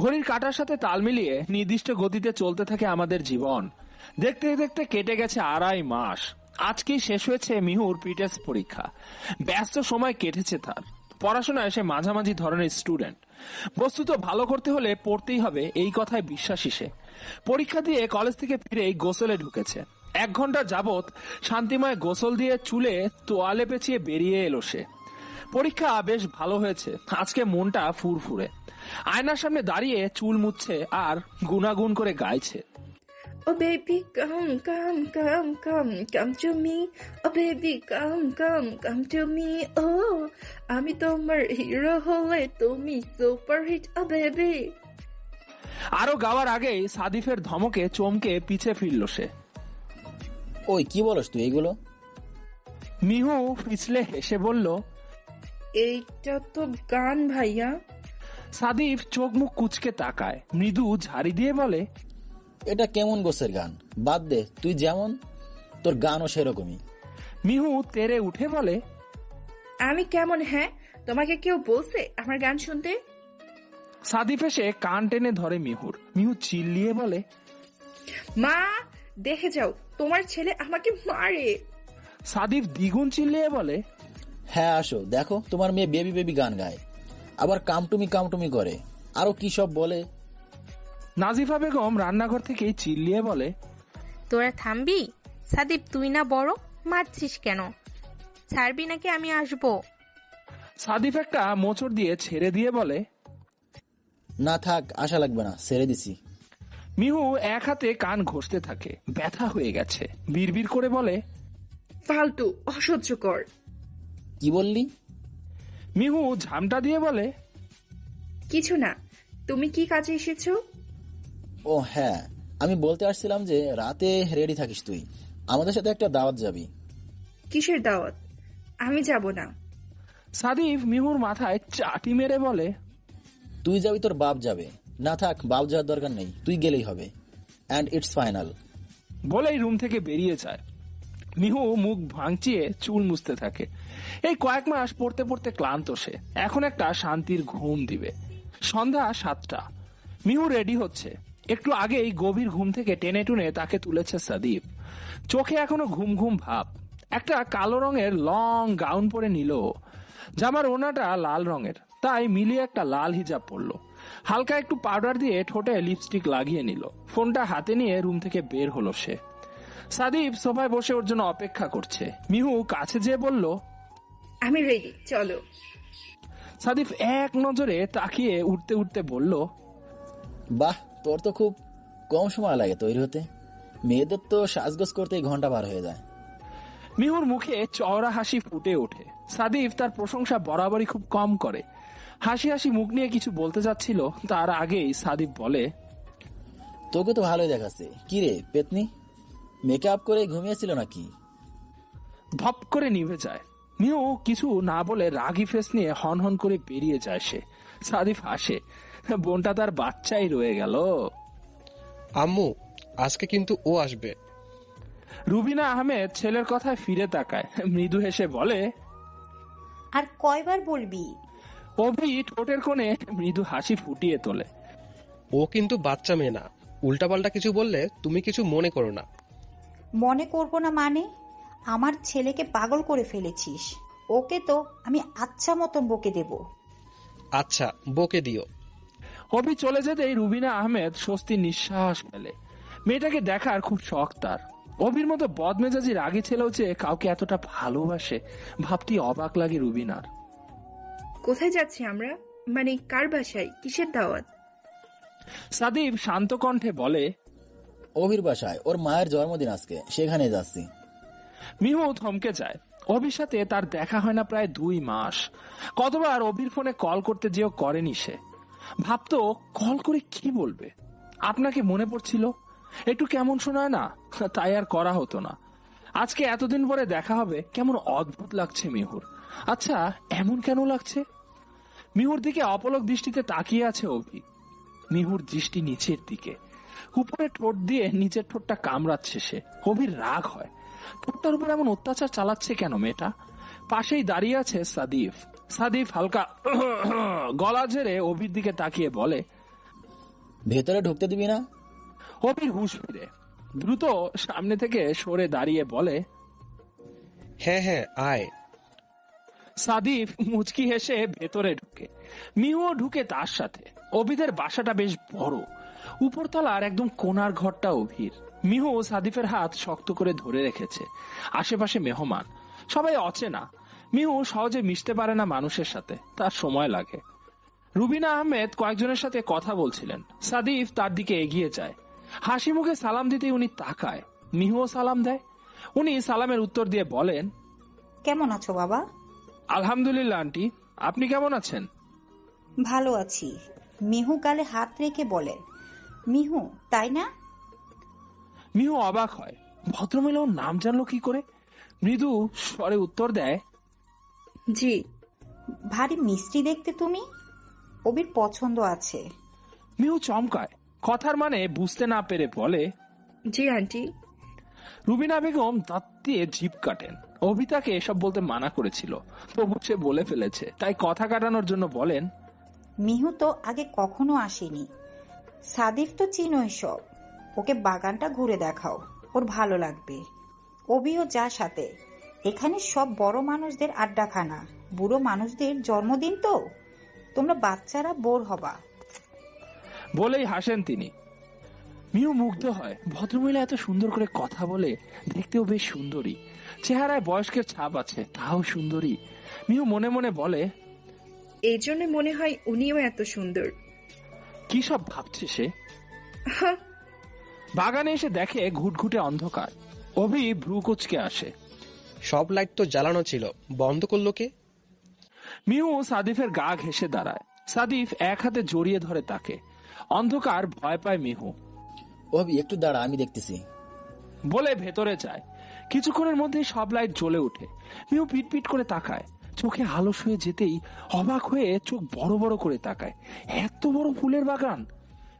ঘড়ির কাঁটার সাথে তাল মিলিয়ে নির্দিষ্ট গতিতে চলতে থাকে আমাদের জীবন। দেখতে দেখতে কেটে গেছে 2.5 মাস। আজকেই শেষ হয়েছে মিহুর প্রিটেস্ট পরীক্ষা। ব্যস্ত সময় কেটেছে তার। পড়াশোনায় সে মাঝামাঝি ধরনের স্টুডেন্ট। বস্তুত ভালো করতে হলে পড়তেই হবে, এই কথায় বিশ্বাসী সে। পরীক্ষা দিয়ে কলেজ থেকে ফিরেই গোসলে ঢুকেছে। 1 ঘন্টা যাবত শান্তিময় গোসল দিয়ে চুলে তোয়ালে পেঁচিয়ে বেরিয়ে এলো সে। পরীক্ষা বেশ ভালো হয়েছে, আজকে মনটা ফুরফুরে। আয়নার সামনে দাঁড়িয়ে চুল মুছছে আর গুনাগুন করে গাইছে, Oh baby, come to me. Oh baby, come to me. Oh, আমি তোমার হিরো হলে তুমি সুপারহিট। Oh baby. আরো গাওয়ার আগেই সাদিফের ধমকে চমকে পিছে ফিরল সে। ওই কি বলস তুই এগুলো? মিহু পিছলে হেসে বলল, এইটা তো গান ভাইয়া। সাদিফ চোখ মুখ কুচকে তাকায়, মৃদু ঝাড়ি দিয়ে বলে, এটা কেমন গোছের গান? বাদ দে, তুই যেমন তোর গানও সেরকমই। মিহু তেরে উঠে বলে, আমি কেমন? হ্যাঁ, তোমাকে কেউ বলছে আমার গান শুনতে? সাদিফ এসে কান টেনে ধরে মিহুর। মিহু চিল্লিয়ে বলে, মা দেখে যাও, তোমার ছেলে আমাকে মারে। সাদিফ দ্বিগুণ চিল্লিয়ে বলে, হ্যাঁ আসো, দেখো তোমার মেয়ে বেবি বেবি গান গায়, আবার কামটুমি কামটুমি করে, আরো কি সব বলে। নাজিফা বেগম রান্নাঘর থেকেই চিল্লিয়ে বলে, তোরা থামবি? সাদীপ তুই না বড়, মারছিস কেন? ছাড়বি নাকি আমি আসবো? সাদিফ একটা মোচড় দিয়ে ছেড়ে দিয়ে বলে, না থাক, আশা লাগবে না, ছেড়ে দিছি। মিহু এক হাতে কান ঘষতে থাকে, ব্যথা হয়ে গেছে। বিড়বিড় করে বলে, ফালতু, অসহ্যকর। কি বললি? মিহু ঝামটা দিয়ে বলে, কিছু না। তুমি কি কাজে এসেছো? ও হ্যাঁ, আমি বলতে আসছিলাম যে রাতে রেডি থাকিস তুই, আমাদের সাথে একটা দাওয়াত যাবি। কিসের দাওয়াত? আমি যাব না। সাদিফ মিহুর মাথায় চাটি মেরে বলে, তুই যাবি, তোর বাপ যাবে না। থাক, বাপ যাওয়ার দরকার নেই, তুই গেলেই হবে, অ্যান্ড ইটস ফাইনাল। বলেই রুম থেকে বেরিয়ে যায়। মিহু মুখ ভাঙচিয়ে চুল মুছতে থাকে। এই কয়েক মাস পড়তে পড়তে ক্লান্ত সে, এখন একটা শান্তির ঘুম দিবে। সন্ধ্যা 7টা। মিহু রেডি হচ্ছে। একটু আগেই গভীর ঘুম থেকে টেনে টুনে তাকে তুলেছে সাদিফ। চোখে এখনো ঘুম ঘুম ভাব। একটা কালো রঙের লং গাউন পরে নিল। জামার ওড়নাটা লাল রঙের, তাই মিলিয়ে একটা লাল হিজাব পরলো। হালকা একটু পাউডার দিয়ে ঠোঁটে লিপস্টিক লাগিয়ে নিল। ফোনটা হাতে নিয়ে রুম থেকে বের হলো সে। সাদিফ সোফায় বসে ওর জন্য অপেক্ষা করছে। মিহু কাছে যেয়ে বলল, আমি রেডি, চলো। সাদিফ এক নজরে তাকিয়ে উঠতে উঠতে বলল, বাহ, তোর তো খুব কম সময় লাগে তৈরি হতে। মেয়েদের তো সাজগোজ করতেই ঘন্টা পার হয়ে যায়। মিহুর মুখে চওড়া হাসি ফুটে ওঠে। সাদিফ তার প্রশংসা বরাবরই খুব কম করে। হাসি হাসি মুখ নিয়ে কিছু বলতে যাচ্ছিল, তার আগেই সাদিফ বলে, তোকে তো ভালোই দেখাচ্ছে। কি রে পেতনি, মেকআপ করে ঘুমিয়েছিল নাকি? ধপ করে নিভে যায়। মিহু কিছু না বলে রাগি ফেস নিয়ে হন হন করে বেরিয়ে যায় সে। সাদিফ হাসে, বোনটা তার বাচ্চাই রয়ে গেল। আম্মু, আজকে কিন্তু ও আসবে। রুবিনা আহমেদ ছেলের কথায় ফিরে তাকায়, মৃদু হেসে বলে, আর কয়বার বলবি? অভি ঠোঁটের কোণে মৃদু হাসি ফুটিয়ে তোলে। ও কিন্তু বাচ্চা মেয়ে না, উল্টাপাল্টা কিছু বললে তুমি কিছু মনে করো না। মনে করবো না মানে? আমার ছেলেকে পাগল করে ফেলেছিস। ওকে তো আমি আচ্ছা মতন বকে দেব। আচ্ছা, বকে দিও। অভি চলে যেতেই রুবিনা আহমেদ স্বস্তির নিঃশ্বাস ফেলে। মেয়েটাকে দেখার খুব শখ তার। অভির মতো বদমেজাজি রাগী ছেলেও যে কাউকে এতটা ভালোবাসে ভাবতেই অবাক লাগে রুবিনার। কোথায় যাচ্ছি আমরা? মানে কার বাসায়? কিসের দাওয়াত? সাদিফ শান্ত কণ্ঠে বলে, অভির বাসায়, ওর মায়ের জন্মদিন আজকে, সেখানে যাচ্ছি। মিহু থমকে যায়। অভির সাথে তার দেখা হয় না প্রায় 2 মাস। কতবার অভির ফোনে কল করতে যেও করেনি সে। ভাবতো কল করে কি বলবে। আপনাকে মনে পড়ছিল, একটু কেমন শোনায় না, তাই আর করা হতো না। আজকে এতদিন পরে দেখা হবে, কেমন অদ্ভুত লাগছে মিহুর। আচ্ছা, এমন কেন লাগছে? মিহুর দিকে অপলক দৃষ্টিতে তাকিয়ে আছে অভি। মিহুর দৃষ্টি নিচের দিকে, উপরে ঠোঁট দিয়ে নিচের ঠোঁটটা কামড়াচ্ছে সে। অভির রাগ হয়, ঠোঁটটার উপর এমন অত্যাচার চালাচ্ছে কেন মেয়েটা। পাশেই দাঁড়িয়ে আছে সাদিফ। সাদিফ হালকা গলা ঝেড়ে অভির দিকে তাকিয়ে বলে, ভেতরে ঢুকতে দিবি না? অভির হুঁশ ফিরে দ্রুত সামনে থেকে সরে দাঁড়িয়ে বলে, হ্যাঁ হ্যাঁ, আয়। সাদিফ মুচকি হেসে ভেতরে ঢুকে। মিহুও ঢুকে তার সাথে। অভিদের বাসাটা বেশ বড়, উপরতলার একদম কোণার ঘরটা অভির। মিহু সাদিফের হাত শক্ত করে ধরে রেখেছে। আশেপাশে মেহমান, সবাই অচেনা। মিহু সহজে মিশতে পারে না মানুষের সাথে, তার সময় লাগে। রুবিনা আহমেদ কয়েকজনের সাথে কথা বলছিলেন। সাদিফ তার দিকে এগিয়ে যায়। হাসি মুখে সালাম দিতেই উনি তাকায়। মিহুও সালাম দেয়। উনি সালামের উত্তর দিয়ে বলেন, কেমন আছো বাবা? আলহামদুলিল্লাহ আন্টি, আপনি কেমন আছেন? ভালো আছি। মিহু গালে হাত রেখে বলে, মিহু তাই না? মিহু অবাক হয়, ভদ্রমহিলা ওর নাম জানলো কি করে। মৃদু স্বরে উত্তর দেয়, জি। ভারী মিষ্টি দেখতে তুমি। অবির পছন্দ আছে। মিহু চমকায়, কথার মানে বুঝতে না পেরে বলে, জি আন্টি। রুবিনা বেগম দাঁত দিয়ে জিভ কাটেন। অভি তাকে এসব বলতে মানা করেছিল, তবু সে বলে ফেলেছে, তাই কথা কাটানোর জন্য বলেন, মিহু তো আগে কখনো আসেনি। সাদিফ তো চিনোই সব। ওকে বাগানটা ঘুরে দেখাও, ওর ভালো লাগবে। অবিও যা সাথে। এখানে সব বড় মানুষদের আড্ডাখানা, বুড়ো মানুষদের জন্মদিন তো, তোমরা বাচ্চারা বোর হবা। বলেই হাসেন তিনি। মিহু মুগ্ধ হয়, ভদ্রমহিলা এত সুন্দর করে কথা বলে, দেখতেও বেশ সুন্দরী, চেহারায় বয়স্কের ছাপ আছে, তাও সুন্দরী। মিহু মনে মনে বলে, এই জন্য মনে হয় উনিও এত সুন্দর। কি সব ভাবছে সে। বাগানে এসে দেখে ঘুটঘুটে অন্ধকার। অভি ভ্রু কুচকে আসে। সব লাইট তো জ্বালানো ছিল, বন্ধ করলো কে? মিহু সাদিফের গা ঘেঁষে দাঁড়ায়। সাদিফ এক হাতে জড়িয়ে ধরে তাকে। অন্ধকার ভয় পায় মিহু। অভি একটু দাঁড়া, আমি দেখতেছি বলে ভেতরে যায়। কিছুক্ষণের মধ্যেই সব লাইট জ্বলে ওঠে। মিহু পিটপিট করে তাকায়, চোখে আলস হয়ে যেতেই অবাক হয়ে চোখ বড় বড় করে তাকায়। এত বড় ফুলের বাগান!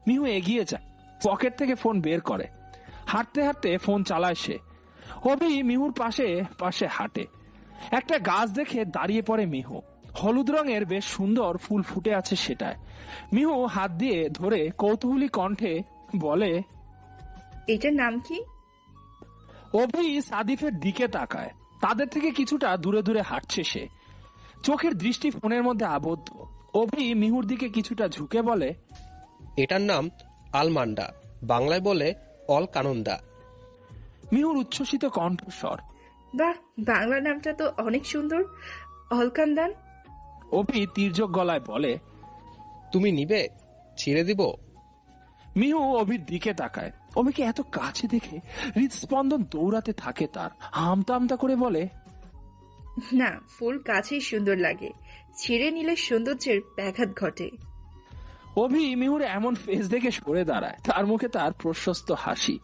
মিহু এগিয়ে যায়, পকেট থেকে ফোন বের করে। হাঁটতে হাঁটতে ফোন চালায় সে। অভি মিহুর পাশে পাশে হাঁটে। একটা গাছ দেখে দাঁড়িয়ে পড়ে মিহু। হলুদ রঙের বেশ সুন্দর ফুল ফুটে আছে সেটায়। মিহু হাত দিয়ে ধরে কৌতূহলী কণ্ঠে বলে, এটার নাম কি? অভি সাদিফের দিকে তাকায়। তাদের থেকে কিছুটা দূরে দূরে হাঁটছে সে। চোখের দৃষ্টি ফোনের মধ্যে আবদ্ধ। অভি মিহুর দিকে কিছুটা ঝুঁকে বলে, এটার নাম আলমান্ডা, বাংলায় বলে অলকানন্দা। মিহুর উচ্ছ্বসিত কণ্ঠস্বর। বাহ, বাংলা নামটা তো অনেক সুন্দর, অলকান্দান। অভি তির্যক গলায় বলে, তুমি নিবে? ছিঁড়ে দিব? মিহু অভির দিকে তাকায়। অভিকে এত কাছে দেখে হৃদস্পন্দন দৌড়াতে থাকে তার। আমতা আমতা করে বলে, না, ফুল কাছেই সুন্দর লাগে, ছিঁড়ে নিলে সৌন্দর্যের ব্যাঘাত ঘটে। অভি মিহুর এমন ফেস দেখে সরে দাঁড়ায়। তার মুখে তার প্রশস্ত হাসি।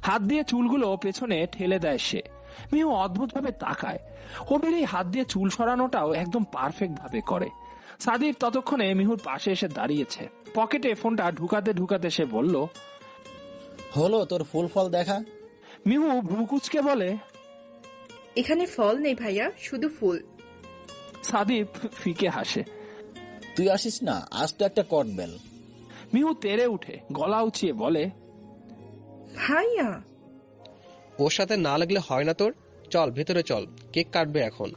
হাত দিয়ে চুলগুলো পেছনে ঠেলে দেয় সে। মিহু অদ্ভুত ভাবে তাকায়। অভির এই হাত দিয়ে চুল সরানোটাও একদম পারফেক্ট ভাবে করে। সাদিফ ততক্ষণে মিহুর পাশে এসে দাঁড়িয়েছে। পকেটে ফোনটা ঢুকাতে ঢুকাতে সে বলল, হলো তোর ফুল ফল দেখা? মিহু ভ্রুকুচকে বলে, এখানে ফল নেই ভাইয়া, শুধু ফুল। সাদিফ ফিকে হাসে। তুই আসিস না, আজ তো একটা কটবেল। মিহু তেড়ে উঠে গলা উঁচিয়ে বলে, ভাইয়া। ওর সাথে না লাগলে হয় না তোর? চল ভেতরে চল, কেক কাটবে এখন।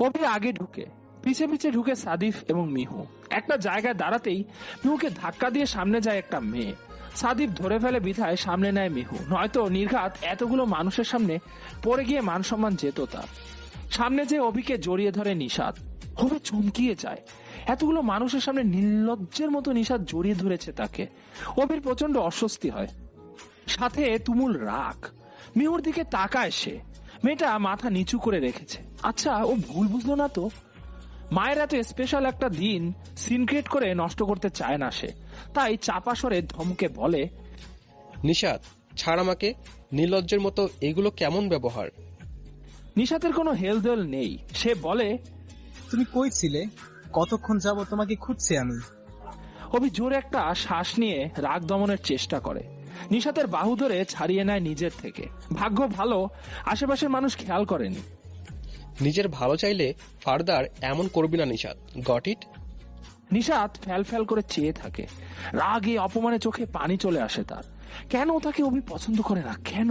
অভি আগে ঢুকে, পিছে পিছে ঢুকে সাদিফ এবং মিহু। একটা জায়গায় দাঁড়াতেই মিহুকে ধাক্কা দিয়ে সামনে যায় একটা মেয়ে। সাদিফ ধরে ফেলে বিধায় সামনে নেয় মিহু, নয়তো নির্ঘাত এতগুলো মানুষের সামনে পড়ে গিয়ে মান সম্মান যেত তার। সামনে যে অভিকে জড়িয়ে ধরে নিশাদ। অভি চমকিয়ে যায়। এতগুলো মানুষের সামনে নির্লজ্জের মতো নিশাদ জড়িয়ে ধরেছে তাকে। অভির প্রচন্ড অস্বস্তি হয়, সাথে তুমুল রাগ। মিহুর দিকে তাকায় সে। মেয়েটা মাথা নিচু করে রেখেছে। আচ্ছা, ও ভুল বুঝলো না তো? মায়ের এত স্পেশাল একটা দিন সিন ক্রিয়েট করে নষ্ট করতে চায় না সে। তাই চাপা স্বরে ধমকে বলে, নিশাদ ছাড় আমাকে, নির্লজ্জের মতো এগুলো কেমন ব্যবহার? নিশাতের কোনো হেলদোল নেই। সে বলে, তুমি কই ছিলে? কতক্ষণ যাব তোমাকে খুঁজছি আমি। অভি জোরে একটা শ্বাস নিয়ে রাগ দমনের চেষ্টা করে। নিশাতের বাহু ধরে ছাড়িয়ে নেয় নিজের থেকে। ভাগ্য ভালো আশেপাশের মানুষ খেয়াল করেনি। নিজের ভালো চাইলে ফার্দার এমন করবি না নিশাদ, গট ইট? নিশাত ফ্যাল ফ্যাল করে চেয়ে থাকে। রাগে অপমানে চোখে পানি চলে আসে তার। কেন তাকে অভি পছন্দ করে না? কেন?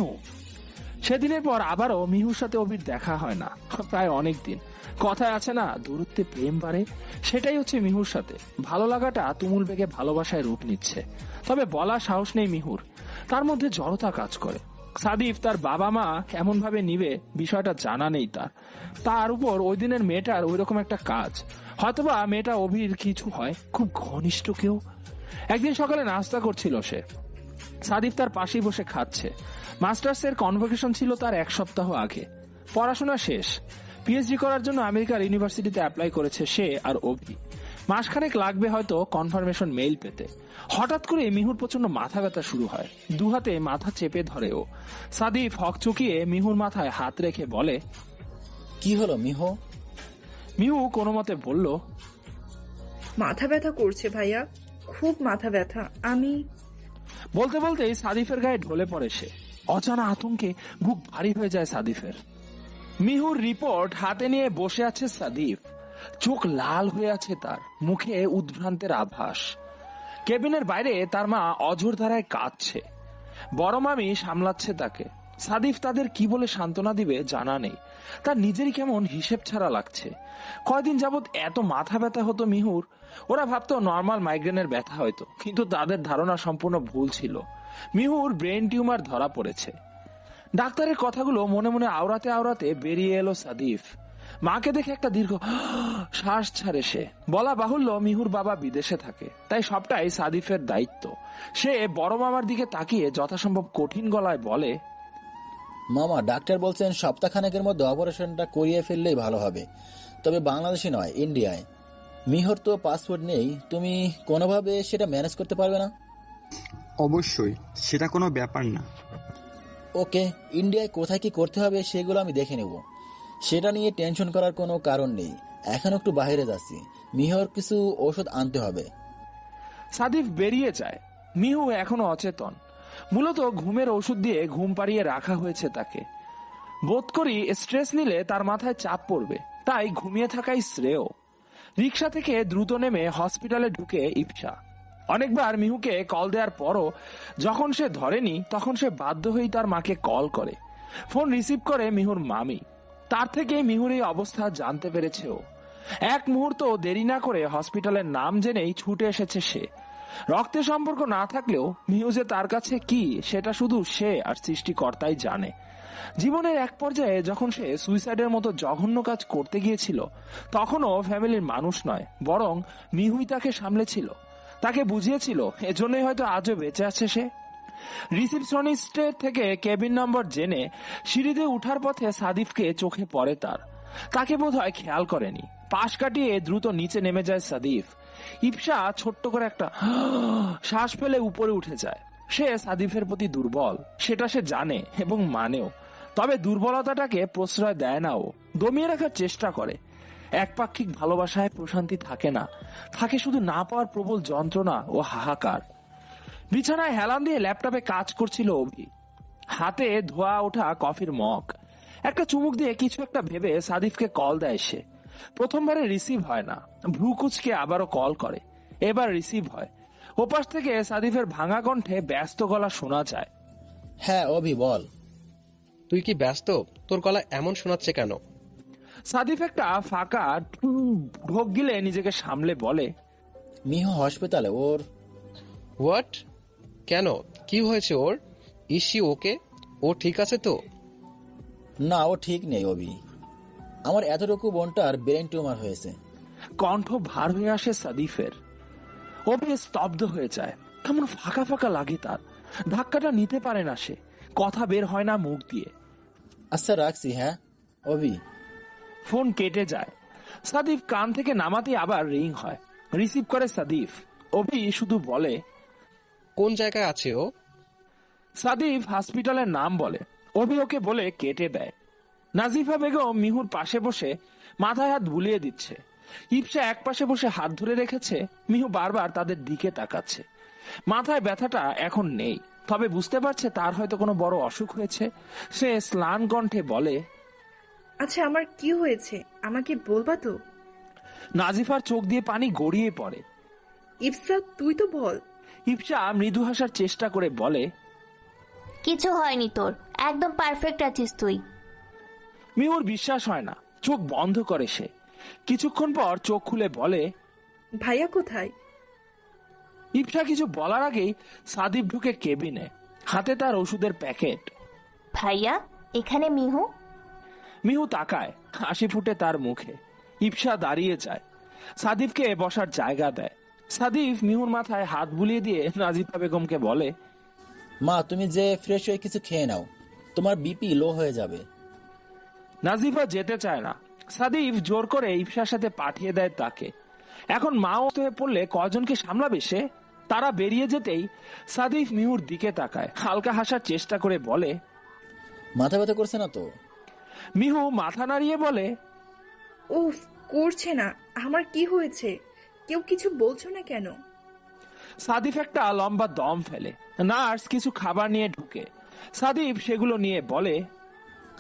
সেদিনের পর আবারও মিহুর সাথে অভির দেখা হয় না, প্রায় অনেক দিন। কথায় আছে না, দূরত্বে প্রেম বাড়ে। সেটাই হচ্ছে মিহুর সাথে। ভালো লাগাটা তুমুল বেগে ভালোবাসায় রূপ নিচ্ছে। তবে বলা সাহস নেই মিহুর। তার মধ্যে জড়তা কাজ করে। সাদিফ তার বাবা মা কেমন ভাবে নিবে বিষয়টা জানা নেই তার। তার উপর ওই দিনের মেয়েটার ওই রকম একটা কাজ। হয়তোবা মেয়েটা অভির কিছু হয়, খুব ঘনিষ্ঠ কেউ। একদিন সকালে নাস্তা করছিল সে। সাদিফ তার পাশেই বসে খাচ্ছে। মাস্টার্সের কনভোকেশন ছিল তার 1 সপ্তাহ আগে। পড়াশোনা শেষ। পিএইচডি করার জন্য আমেরিকার ইউনিভার্সিটিতে অ্যাপ্লাই করেছে সে আর অভি। মাসখানেক লাগবে হয়তো কনফার্মেশন মেইল পেতে। হঠাৎ করে মিহুর প্রচন্ড মাথা ব্যথা শুরু হয়। 2 হাতে মাথা চেপে ধরে ও। সাদিফ হক চুকিয়ে মিহুর মাথায় হাত রেখে বলে, কি হলো মিহু? মিহু কোনো মতে বলল, মাথা ব্যথা করছে ভাইয়া, খুব মাথা ব্যথা। আমি বলতে বলতেই সাদিফের গায়ে ঢলে পড়ে সে। অজানা আতঙ্কে বুক ভারী হয়ে যায় সাদিফের। মিহুর রিপোর্ট হাতে নিয়ে বসে আছে সাদিফ। চোখ লাল হয়ে আছে তার, মুখে উদ্ভ্রান্তের আভাস। কেবিনের বাইরে তার মা অঝোর ধারায় কাঁদছে। বড় মামি সামলাচ্ছে তাকে। সাদিফ তাদের কি বলে সান্ত্বনা দিবে জানা নেই। তার নিজেরই কেমন হিসেব ছাড়া লাগছে। কয়দিন যাবৎ এত মাথা ব্যথা হতো মিহুর। ওরা ভাবতো নর্মাল মাইগ্রেনের ব্যথা হয়তো, কিন্তু তাদের ধারণা সম্পূর্ণ ভুল ছিল। মিহুর ব্রেন টিউমার ধরা পড়েছে। ডাক্তারের কথাগুলো মনে মনে আওড়াতে আওড়াতে বেরিয়ে এলো সাদিফ। মাকে দেখে একটা দীর্ঘ শ্বাস ছাড়ে সে। বলা বাহুল্য, মিহুর বাবা বিদেশে থাকে, তাই সবটাই সাদিফের দায়িত্ব। সে বড় মামার দিকে তাকিয়ে যথাসম্ভব কঠিন গলায় বলে, মামা, ডাক্তার বলছেন সপ্তাহখানেকের মধ্যে অপারেশনটা করিয়ে ফেললেই ভালো হবে, তবে বাংলাদেশে নয়, ইন্ডিয়ায়। মিহর তো পাসপোর্ট নেই, তুমি কোনোভাবে সেটা ম্যানেজ করতে পারবে না? অবশ্যই, সেটা কোনো ব্যাপার না। ওকে, ইন্ডিয়ায় কোথায় কি করতে হবে সেগুলো আমি দেখে নেব, সেটা নিয়ে টেনশন করার কোনো কারণ নেই। এখন একটু বাইরে যাচ্ছি, মিহর কিছু ওষুধ আনতে হবে। সাদিফ বেরিয়ে যায়। মিহু এখনো অচেতন। মূলত ঘুমের ওষুধ দিয়ে ঘুম পাড়িয়ে রাখা হয়েছে তাকে। বোধ করি স্ট্রেস নিলে তার মাথায় চাপ পড়বে, তাই ঘুমিয়ে থাকাই শ্রেয়। রিক্সা থেকে দ্রুত নেমে হসপিটালে ঢুকে ইপসা। অনেকবার মিহুকে কল দেওয়ার পরও যখন সে ধরেনি, তখন সে বাধ্য হয়েই তার মাকে কল করে। ফোন রিসিভ করে মিহুর মামি। তার থেকে মিহুর এই অবস্থা জানতে পেরেছে ও। এক মুহূর্ত দেরি না করে হসপিটালের নাম জেনেই ছুটে এসেছে সে। রক্তের সম্পর্ক না থাকলেও মিহু যে তার কাছে কি, সেটা শুধু সে আর সৃষ্টিকর্তাই জানে। জীবনের এক পর্যায়ে যখন সে সুইসাইডের মতো জঘন্য কাজ করতে গিয়েছিল, তখনও ফ্যামিলির মানুষ নয়, বরং মিহুই তাকে সামলেছিল, তাকে বুঝিয়েছিল। এজন্যই হয়তো আজও বেঁচে আছে সে। রিসিপশনিস্টের থেকে কেবিন নম্বর জেনে সিঁড়িতে উঠার পথে সাদিফকে চোখে পড়ে তার। তাকে বোধহয় খেয়াল করেনি। পাশ কাটিয়ে দ্রুত নিচে নেমে যায় সাদিফ। ইপসা ছোট্ট করে একটা শ্বাস ফেলে উপরে উঠে যায়। সে সাদিফের প্রতি দুর্বল, সেটা সে জানে এবং মানেও। তবে দুর্বলতাটাকে প্রশ্রয় দেয় না, ও দমিয়ে রাখার চেষ্টা করে। একপাক্ষিক ভালোবাসায় প্রশান্তি থাকে না, থাকে শুধু না পাওয়ার প্রবল যন্ত্রণা ও হাহাকার। বিছানায় হেলান দিয়ে ল্যাপটপে কাজ করছিল অভি। হাতে ধোয়া ওঠা কফির মগ। একটা চুমুক দিয়ে কিছু একটা ভেবে সাদিফকে কল দেয় সে। প্রথমবারে রিসিভ হয় না। ভ্রু কুচকে আবারও কল করে। এবার রিসিভ হয়। ওপাশ থেকে সাদিফের ভাঙা কণ্ঠে ব্যস্ত গলা শোনা যায়। হ্যাঁ অভি, বল। তুই কি ব্যস্ত? তোর গলা এমন শোনাচ্ছে কেন? সাদিফ একটা ফাঁকা ঢোক গিলে নিজেকে সামলে বলে, মিহু হসপিটালে, ওর। হোয়াট? কেন, কি হয়েছে ওর? ইসি ওকে? ও ঠিক আছে তো? না, ও ঠিক নেই অভি। আমার এতটুকু বোনটার ব্রেন টিউমার হয়েছে। কণ্ঠ ভার হয়ে আসে সাদিফের। অভি স্তব্ধ হয়ে যায়। কেমন ফাঁকা ফাঁকা লাগে তার। ধাক্কাটা নিতে পারে না সে। কথা বের হয় না মুখ দিয়ে। আচ্ছা রাখছি, হ্যাঁ অভি। ফোন কেটে যায়। সাদিফ কান থেকে নামাতে আবার রিং হয়। রিসিভ করে সাদিফ। অভি শুধু বলে, কোন জায়গায় আছে ও? সাদিফ হসপিটালের নাম বলে। অভি ওকে বলে কেটে দেয়। নাজিফা বেগম মিহুর পাশে বসে মাথায় হাত বুলিয়ে দিচ্ছে। ইপসা এক পাশে বসে হাত ধরে রেখেছে। মিহু বারবার তাদের দিকে তাকাচ্ছে। মাথায় ব্যথাটা এখন নেই, তবে বুঝতে পারছে তার হয়তো কোনো বড় অসুখ হয়েছে। সে স্লান কণ্ঠে বলে, আচ্ছা আমার কি হয়েছে আমাকে বলবা তো? নাজিফার চোখ দিয়ে পানি গড়িয়ে পড়ে। ইপসা তুই তো বল। ইপসা মৃদু হাসার চেষ্টা করে বলে, কিছু হয়নি তোর, একদম পারফেক্ট আছিস তুই। মিহুর বিশ্বাস হয় না। চোখ বন্ধ করে সে। কিছুক্ষণ পর চোখ খুলে বলে, ভাইয়া কোথায়? ইপসা কিছু বলার আগেই সাদিফ ঢুকে কেবিনে। হাতে তার ওষুধের প্যাকেট। ভাইয়া, এখানে মিহু। মিহু তাকায়, হাসি ফুটে তার মুখে। ইপসা দাঁড়িয়ে যায়, সাদিফকে বসার জায়গা দেয়। সাদিফ মিহুর মাথায় হাত বুলিয়ে দিয়ে নাজিফা বেগমকে বলে, মা তুমি যে ফ্রেশ হয়ে কিছু খেয়ে নাও, তোমার বিপি লো হয়ে যাবে। নাজিফা যেতে চায় না। সাদিফ জোর করে ইপসার সাথে পাঠিয়ে দেয় তাকে। এখন মা অসুস্থ হয়ে পড়লে কজনকে সামলাবে সে? তারা বেরিয়ে যেতেই সাদিফ মিহুর দিকে তাকায়, হালকা হাসার চেষ্টা করে বলে, মাথা ব্যথা করছে না তো? মিহু মাথা নাড়িয়ে বলে, উফ, করছে না। আমার কি হয়েছে? কেউ কিছু বলছো না কেন? সাদিফ একটা লম্বা দম ফেলে। নার্স কিছু খাবার নিয়ে ঢুকে। সাদিফ সেগুলো নিয়ে বলে,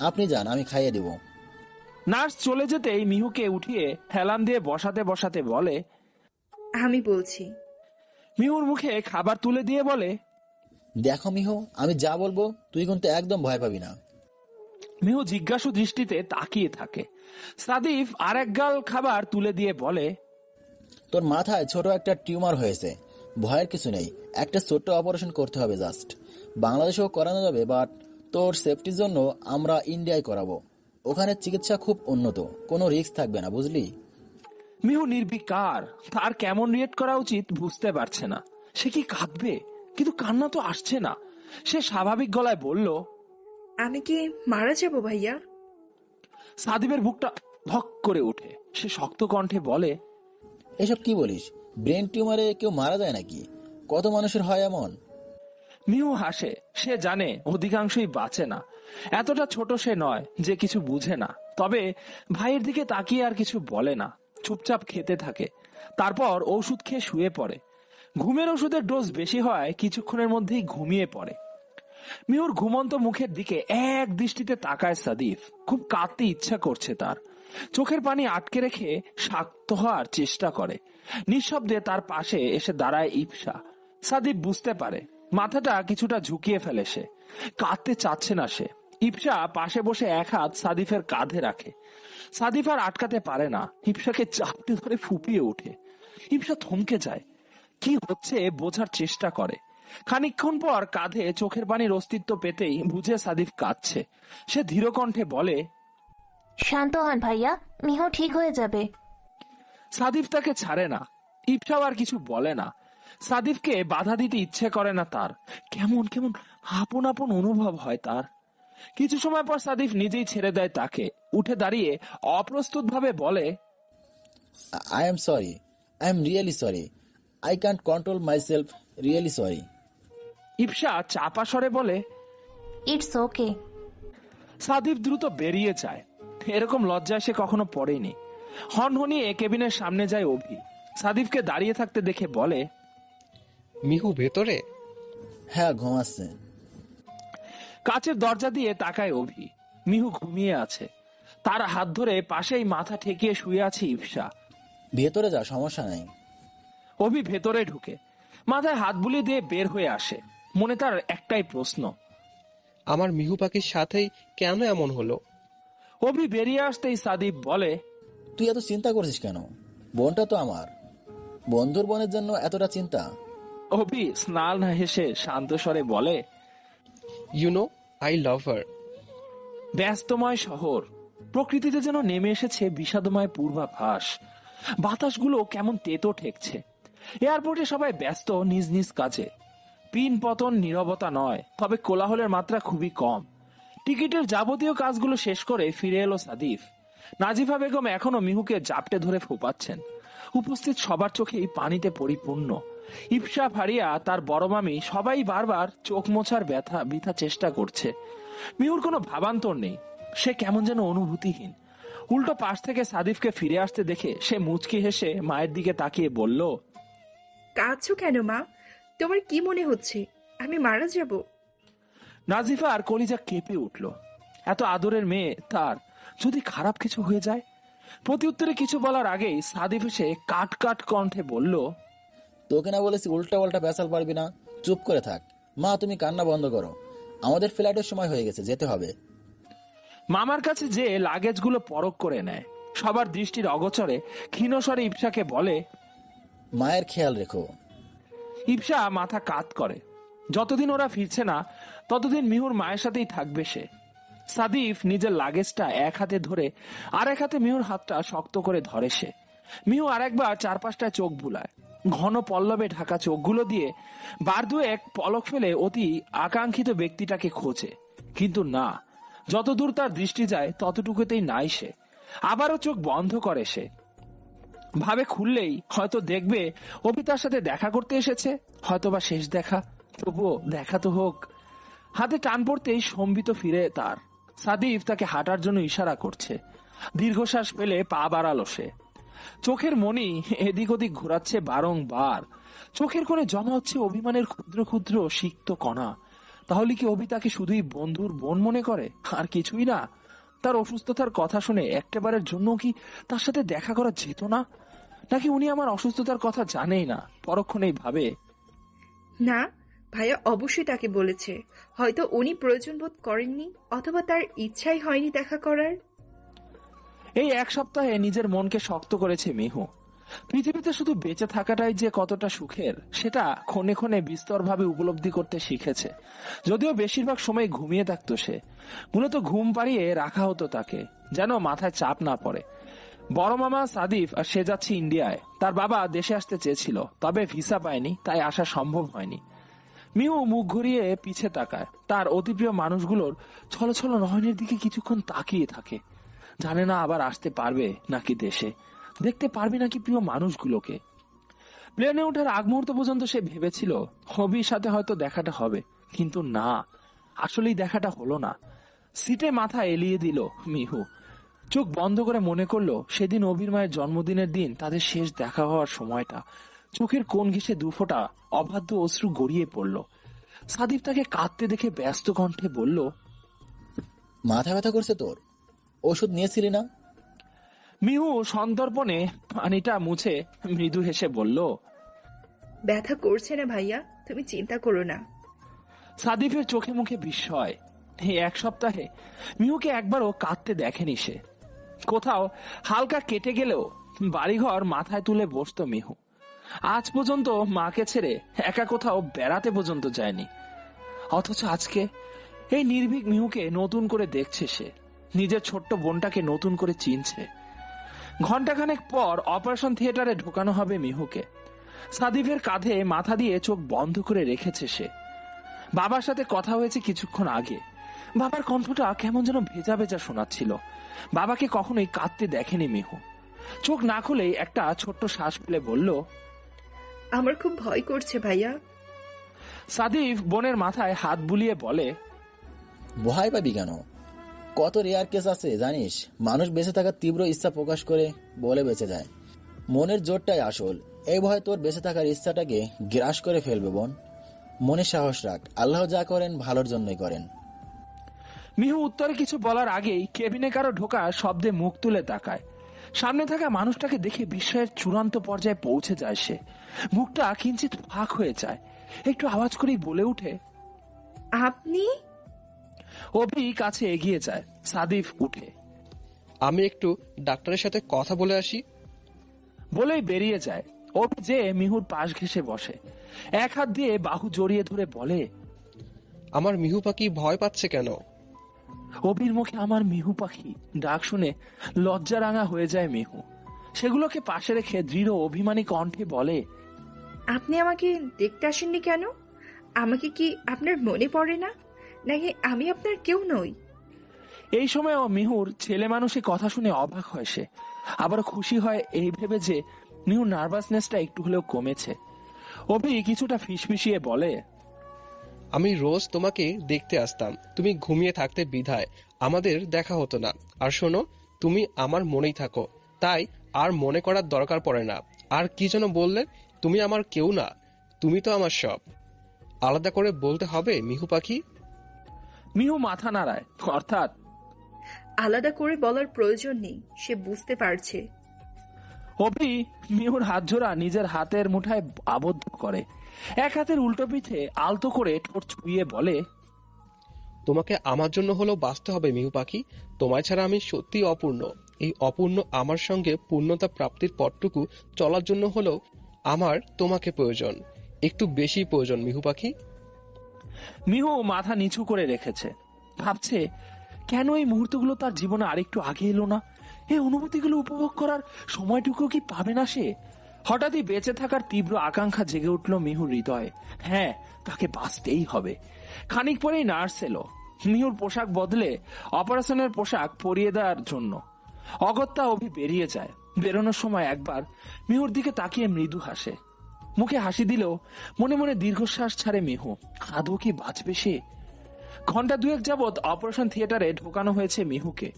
আপনি যান, আমি খাইয়ে দিব। নার্স চলে যেতেই মিহুকে উঠিয়ে হেলান দিয়ে বসাতে বসাতে বলে, আমি বলছি। মিহুর মুখে খাবার তুলে দিয়ে বলে, দেখো মিহু, আমি যা বলবো তুই কিন্তু একদম ভয় পাবি না। মিহু জিজ্ঞাসু দৃষ্টিতে তাকিয়ে থাকে। সাদিফ আরেক গাল খাবার তুলে দিয়ে বলে, তোর মাথায় ছোট একটা টিউমার হয়েছে, ভয়ের কিছু নেই, একটা ছোট্ট অপারেশন করতে হবে জাস্ট। বাংলাদেশেও করানো যাবে, বাট তোর সেফটির জন্য আমরা ইন্ডিয়ায় করাবো। ওখানে চিকিৎসা খুব উন্নত, কোনো রিস্ক থাকবে না, বুঝলি? মিহু নির্বিকার, তার কেমন রিয়েক্ট করা উচিত বুঝতে পারছে না। সে কি কাঁদবে? কিন্তু কান্না তো আসছে না। সে স্বাভাবিক গলায় বলল, আমি কি মারা যাব ভাইয়া? সাদিবের বুকটা ধক করে ওঠে। সে শক্ত কণ্ঠে বলে, এসব কি বলিস? ব্রেন টিউমারে কেউ মারা যায় নাকি? কত মানুষের হয় এমন? মিহু হাসে। সে জানে অধিকাংশই বাঁচে না। এতটা ছোট সে নয় যে কিছু বুঝে না। তবে ভাইয়ের দিকে তাকিয়ে আর কিছু বলে না, চুপচাপ খেতে থাকে। তারপর ওষুধ খেয়ে শুয়ে পড়ে। ঘুমের ওষুধের ডোজ বেশি হয় কিছুক্ষণের মধ্যেই ঘুমিয়ে পড়ে। মিহুর ঘুমন্ত মুখের দিকে এক দৃষ্টিতে তাকায় সাদিফ। খুব কাঁদতে ইচ্ছা করছে তার। চোখের পানি আটকে রেখে শান্ত হওয়ার চেষ্টা করে। নিঃশব্দে তার পাশে এসে দাঁড়ায় ইপসা। সাদিফ বুঝতে পারে, মাথাটা কিছুটা ঝুঁকিয়ে ফেলে সে। কাঁদতে চাচ্ছে না সে। ইপসা পাশে বসে এক হাত সাদিফের কাঁধে রাখে। সাদিফ আর আটকাতে পারে না, ইপসাকে চাপটে ধরে ফুপিয়ে ওঠে। ইপসা থমকে যায়, কি হচ্ছে বোঝার চেষ্টা করে। খানিকক্ষণ পর কাঁধে চোখের পানির অস্তিত্ব পেতেই বুঝে সাদিফ কাঁদছে। সে ধীর কণ্ঠে বলে, শান্ত হন ভাইয়া, মিহু ঠিক হয়ে যাবে। সাদিফ তাকে ছাড়ে না। ইপসাও আর কিছু বলে না। সাদিফকে বাধা দিতে ইচ্ছে করে না তার। কেমন কেমন আপন আপন অনুভব হয় তার। কিছু সময় পর সাদিফ নিজেই ছেড়ে দেয় তাকে। উঠে দাঁড়িয়ে অপ্রস্তুত ভাবে বলে, I am sorry, I am really sorry, I can't control myself, really sorry. Ipsa চাপা স্বরে বলে, ইটস ওকে। সাদিফ দ্রুত বেরিয়ে যায়। এরকম লজ্জায় সে কখনো পড়েনি। হনহনিয়ে কেবিনের সামনে যায় অভি। সাদিফকে দাঁড়িয়ে থাকতে দেখে বলে, মিহু ভেতরে? হ্যাঁ, ঘুমাচ্ছে। কাচের দরজা দিয়ে তাকায় অভি। মিহু ঘুমিয়ে আছে। তার হাত ধরে পাশেই মাথা ঠেকিয়ে শুয়ে আছে ইপসা। ভেতরে যা, সমস্যা নাই। অভি ভেতরে ঢুকে মাথায় হাত বুলিয়ে দিয়ে বের হয়ে আসে। মনে তার একটাই প্রশ্ন, আমার মিহু পাখির সাথেই কেন এমন হলো? অভি বেরিয়ে আসতেই সাদিফ বলে, তুই এত চিন্তা করছিস কেন? বোনটা তো আমার। বন্ধুর বোনের জন্য এতটা চিন্তা? অভি স্নান হেসে শান্ত স্বরে বলে, ইউ নো আই লাভ হার। ব্যস্তময় শহর, প্রকৃতিতে যেন নেমে এসেছে বিষাদময় পূর্বাভাস। বাতাসগুলো কেমন তেতো ঠেকছে। এয়ারপোর্টে সবাই ব্যস্ত নিজ নিজ কাজে। পিন পতন নীরবতা নয়, তবে কোলাহলের মাত্রা খুবই কম। টিকিটের যাবতীয় কাজগুলো শেষ করে ফিরে এলো সাদিফ। নাজিফা বেগম এখনো মিহুকে জাপটে ধরে ফোপাচ্ছেন। উপস্থিত সবার চোখেই পানিতে পরিপূর্ণ। ইপসা, ফারিয়া, তার বড় মামি সবাই বারবার চোখ মোছার বৃথা চেষ্টা করছে। মিহুর কোনো ভাবান্তর নেই। সে কেমন যেন অনুভূতিহীন। উল্টো পাশ থেকে সাদিফকে ফিরে আসতে দেখে সে মুচকি হেসে মায়ের দিকে তাকিয়ে বলল, কাঁদছো কেন মা? তোমার কি মনে হচ্ছে আমি মারা যাব? নাজিফা আর কলিজা কেঁপে উঠল। এত আদরের মেয়ে তার, যদি খারাপ কিছু হয়ে যায়? প্রতিউত্তরে কিছু বলার আগেই সাদিফ এসে কাট কাট কণ্ঠে বলল, তোকে না বলেছি উল্টা পাল্টা পেঁচাল পারবি না, চুপ করে থাক। মা, তুমি কান্না বন্ধ করো, আমাদের ফ্লাইটের সময় হয়ে গেছে, যেতে হবে। মামার কাছে যে লাগেজগুলো পরখ করে নেয়। সবার দৃষ্টির অগোচরে ক্ষীণস্বরে ইপসাকে বলে, মায়ের খেয়াল রেখো। ইপসা মাথা কাত করে। যতদিন ওরা ফিরছে না ততদিন মিহুর মায়ের সাথেই থাকবে সে। সাদিফ নিজের লাগেজটা এক হাতে ধরে আর এক হাতে মিহুর হাতটা শক্ত করে ধরে সে। মিহু আরেকবার চারপাশটা চোখ বুলায়। ঘন পল্লবে ঢাকা চোখগুলো দিয়ে বার দুয়েক পলক ফেলে অতি আকাঙ্ক্ষিত ব্যক্তিটাকে খোঁজে, কিন্তু না। যতদূর তার দৃষ্টি যায় ততটুকুতেই নাই সে। আবারও চোখ বন্ধ করে সে। ভাবে খুললেই হয়তো দেখবে অভি তার সাথে দেখা করতে এসেছে, হয়তোবা শেষ দেখা। তবুও দেখা তো হোক। হাতে টান পড়তেই সম্বিত ফিরে তার। সাদিফ তাকে হাঁটার জন্য ইশারা করছে। দীর্ঘশ্বাস ফেলে পা বাড়ালো সে। চোখের মনি এদিক ওদিক ঘোরাচ্ছে বারংবার। চোখের কোণে জমা হচ্ছে অভিমানের ক্ষুদ্র ক্ষুদ্র সিক্ত কণা। তাহলে কি অভি তাকে শুধুই বন্ধুর বোন মনে করে, আর কিছুই না? তার অসুস্থতার কথা শুনে একটাবারের জন্য কি তার সাথে দেখা করা যেত না? নাকি উনি আমার অসুস্থতার কথা জানেই না, পরক্ষণেই ভাবে? না, ভাইয়া অবশ্যই তাকে বলেছে। হয়তো উনি প্রয়োজন বোধ করেননি, অথবা তার ইচ্ছাই হয়নি দেখা করার। এই এক সপ্তাহে নিজের মনকে শক্ত করেছে মিহু। পৃথিবীতে শুধু বেঁচে থাকাটাই যে কতটা সুখের সেটা ক্ষণে ক্ষণে বিস্তরভাবে উপলব্ধি করতে শিখেছে। যদিও বেশিরভাগ সময় ঘুমিয়ে থাকতো সে, মূলত ঘুম পাড়িয়ে রাখা হতো তাকে, যেন মাথায় চাপ না পড়ে। বড় মামা সাদিফ আর সে যাচ্ছে ইন্ডিয়ায়। তার বাবা দেশে আসতে চেয়েছিল, তবে ভিসা পায়নি, তাই আসা সম্ভব হয়নি। মিহু মুখ ঘুরিয়ে পিছে তাকায়। তার অতিপ্রিয় মানুষগুলোর ছলছল নয়নের দিকে কিছুক্ষণ তাকিয়ে থাকে। জানে না আবার আসতে পারবে নাকি দেশে, দেখতে পারবে নাকি প্রিয় মানুষগুলোকে। প্লেনে ওঠার আগ মুহূর্ত পর্যন্ত সে ভেবেছিল অভির সাথে হয়তো দেখাটা হবে, কিন্তু না, আসলেই দেখাটা হলো না। সিটে মাথা এলিয়ে দিল মিহু। চোখ বন্ধ করে মনে করলো সেদিন অভির মায়ের জন্মদিনের দিন তাদের শেষ দেখা হওয়ার সময়টা। চোখের কোণ ঘেঁষে দুফোঁটা অবাধ্য অশ্রু গড়িয়ে পড়ল। সাদিপ তাকে কাঁদতে দেখে ব্যস্ত কণ্ঠে বলল, মাথা ব্যথা করছে তোর? ওষুধ নিয়েছিলি না? মিহু সন্তর্পণে পানিটা মুছে মৃদু হেসে বলল, ব্যথা করছে না ভাইয়া, তুমি চিন্তা করো না। সাদিফের চোখে মুখে বিস্ময়। এই এক সপ্তাহে মিহুকে একবারও কাঁদতে দেখেনি সে। কোথাও হালকা কেটে গেলেও বাড়িঘর মাথায় তুলে বসতো মিহু। আজ পর্যন্ত মাকে ছেড়ে একা কোথাও বেড়াতে পর্যন্ত যায়নি, অথচ আজকে এই নির্ভীক মিহুকে নতুন করে দেখছে সে, নিজের ছোট্ট বোনটাকে নতুন করে চিনছে। ঘণ্টাখানেক পর অপারেশন থিয়েটারে ঢোকানো হবে মিহুকে। সাদিফের কাঁধে মাথা দিয়ে চোখ বন্ধ করে রেখেছে সে। বাবার সাথে কথা হয়েছে কিছুক্ষণ আগে। বাবার কণ্ঠটা কেমন যেন ভেজা ভেজা শোনাচ্ছিল। বাবাকে কখনোই কাঁদতে দেখেনি মিহু। চোখ না খুলেই একটা ছোট্ট শ্বাস ফেলে বলল, আমার খুব ভয় করছে ভাইয়া। সাদিফ বোনের মাথায় হাত বুলিয়ে বলে, ভয় পাবি কেন? কত রেয়ার কেস আছে জানিস, মানুষ বেঁচে থাকার তীব্র ইচ্ছা প্রকাশ করে বলে বেঁচে যায়। মনের জোরটাই আসল। এই ভয় তোর বেঁচে থাকার ইচ্ছাটাকে গ্রাস করে ফেলবে বোন। মনে সাহস রাখ, আল্লাহ যা করেন ভালোর জন্যই করেন। মিহু উত্তরে কিছু বলার আগেই কেবিনে কারো ঢোকা শব্দে মুখ তুলে তাকায়। সামনে থাকা মানুষটাকে দেখে বিস্ময়ের চূড়ান্ত পর্যায়ে পৌঁছে যায় সে। মুখটা কিঞ্চিত ফাঁক হয়ে যায়। একটু আওয়াজ করেই বলে উঠে, আপনি? অভি কাছে এগিয়ে যায়। সাদিফ উঠে, আমি একটু ডাক্তারের সাথে কথা বলে আসি বলেই বেরিয়ে যায়। অভি যে মিহুর পাশ ঘেঁষে বসে, এক হাত দিয়ে বাহু জড়িয়ে ধরে বলে, আমার মিহু পাখি ভয় পাচ্ছে কেন? অভির মুখে আমার মিহু পাখি ডাক শুনে লজ্জা রাঙা হয়ে যায় মিহু। সেগুলোকে পাশে রেখে দৃঢ় অভিমানী কণ্ঠে বলে, আপনি আমাকে দেখতে আসেননি কেন? আমাকে কি আপনার মনে পড়ে না, নাকি আমি আপনার কেউ নই? এই সময়ও মিহুর ছেলে মানুষের কথা শুনে অবাক হয় সে। আবার খুশি হয় এই ভেবে যে মিহুর নার্ভাসনেসটা একটু হলেও কমেছে। অভি কিছুটা ফিসফিসিয়ে বলে, আমি রোজ তোমাকে দেখতে আসতাম, তুমি ঘুমিয়ে থাকতে বিধায় আমাদের দেখা হতো না। আর শোনো, তুমি আমার মনেই থাকো, তাই আর মনে করার দরকার পড়ে না। আর কি যেন বললে, তুমি আমার কেউ না, তুমি তো আমার সব। আলাদা করে বলতে হবে মিহু পাখি? মিহু মাথা নাড়ায়, অর্থাৎ আলাদা করে বলার প্রয়োজন নেই, সে বুঝতে পারছে। অভি মিহুর হাত জোড়া নিজের হাতের মুঠায় আবদ্ধ করে, এক হাতের উল্টো পিঠে আলতো করে ঠোঁট ছুঁয়ে বলে, তোমাকে আমার জন্য হলেও বাঁচতে হবে মিহু পাখি। তোমায় ছাড়া আমি সত্যি অপূর্ণ। এই অপূর্ণ আমার সঙ্গে পূর্ণতা প্রাপ্তির পথটুকু চলার জন্য হলেও আমার তোমাকে প্রয়োজন, একটু বেশি প্রয়োজন মিহু পাখি। মিহু মাথা নিচু করে রেখেছে, ভাবছে কেন এই মুহূর্তগুলো তার জীবনে আরেকটু আগে এলো না। এই অনুভূতিগুলো উপভোগ করার সময়টুকু কি পাবে না সে? হঠাৎই বেঁচে থাকার তীব্র আকাঙ্ক্ষা জেগে উঠল মিহুর হৃদয়ে। হ্যাঁ, তাকে বাঁচতেই হবে। খানিক পরেই নার্স এলো মিহুর পোশাক বদলে অপারেশনের পোশাক পরিয়ে দেওয়ার জন্য। অগত্যা অভি বেরিয়ে যায়। বেরোনোর সময় একবার মিহুর দিকে তাকিয়ে মৃদু হাসে। মুখে হাসি দিলেও মনে মনে দীর্ঘশ্বাস ছাড়ে মিহু। আদৌ কি বাঁচবে সে? ঘন্টা দুয়েক যাবৎ অপারেশন থিয়েটারে ঢোকানো হয়েছে মিহুকে।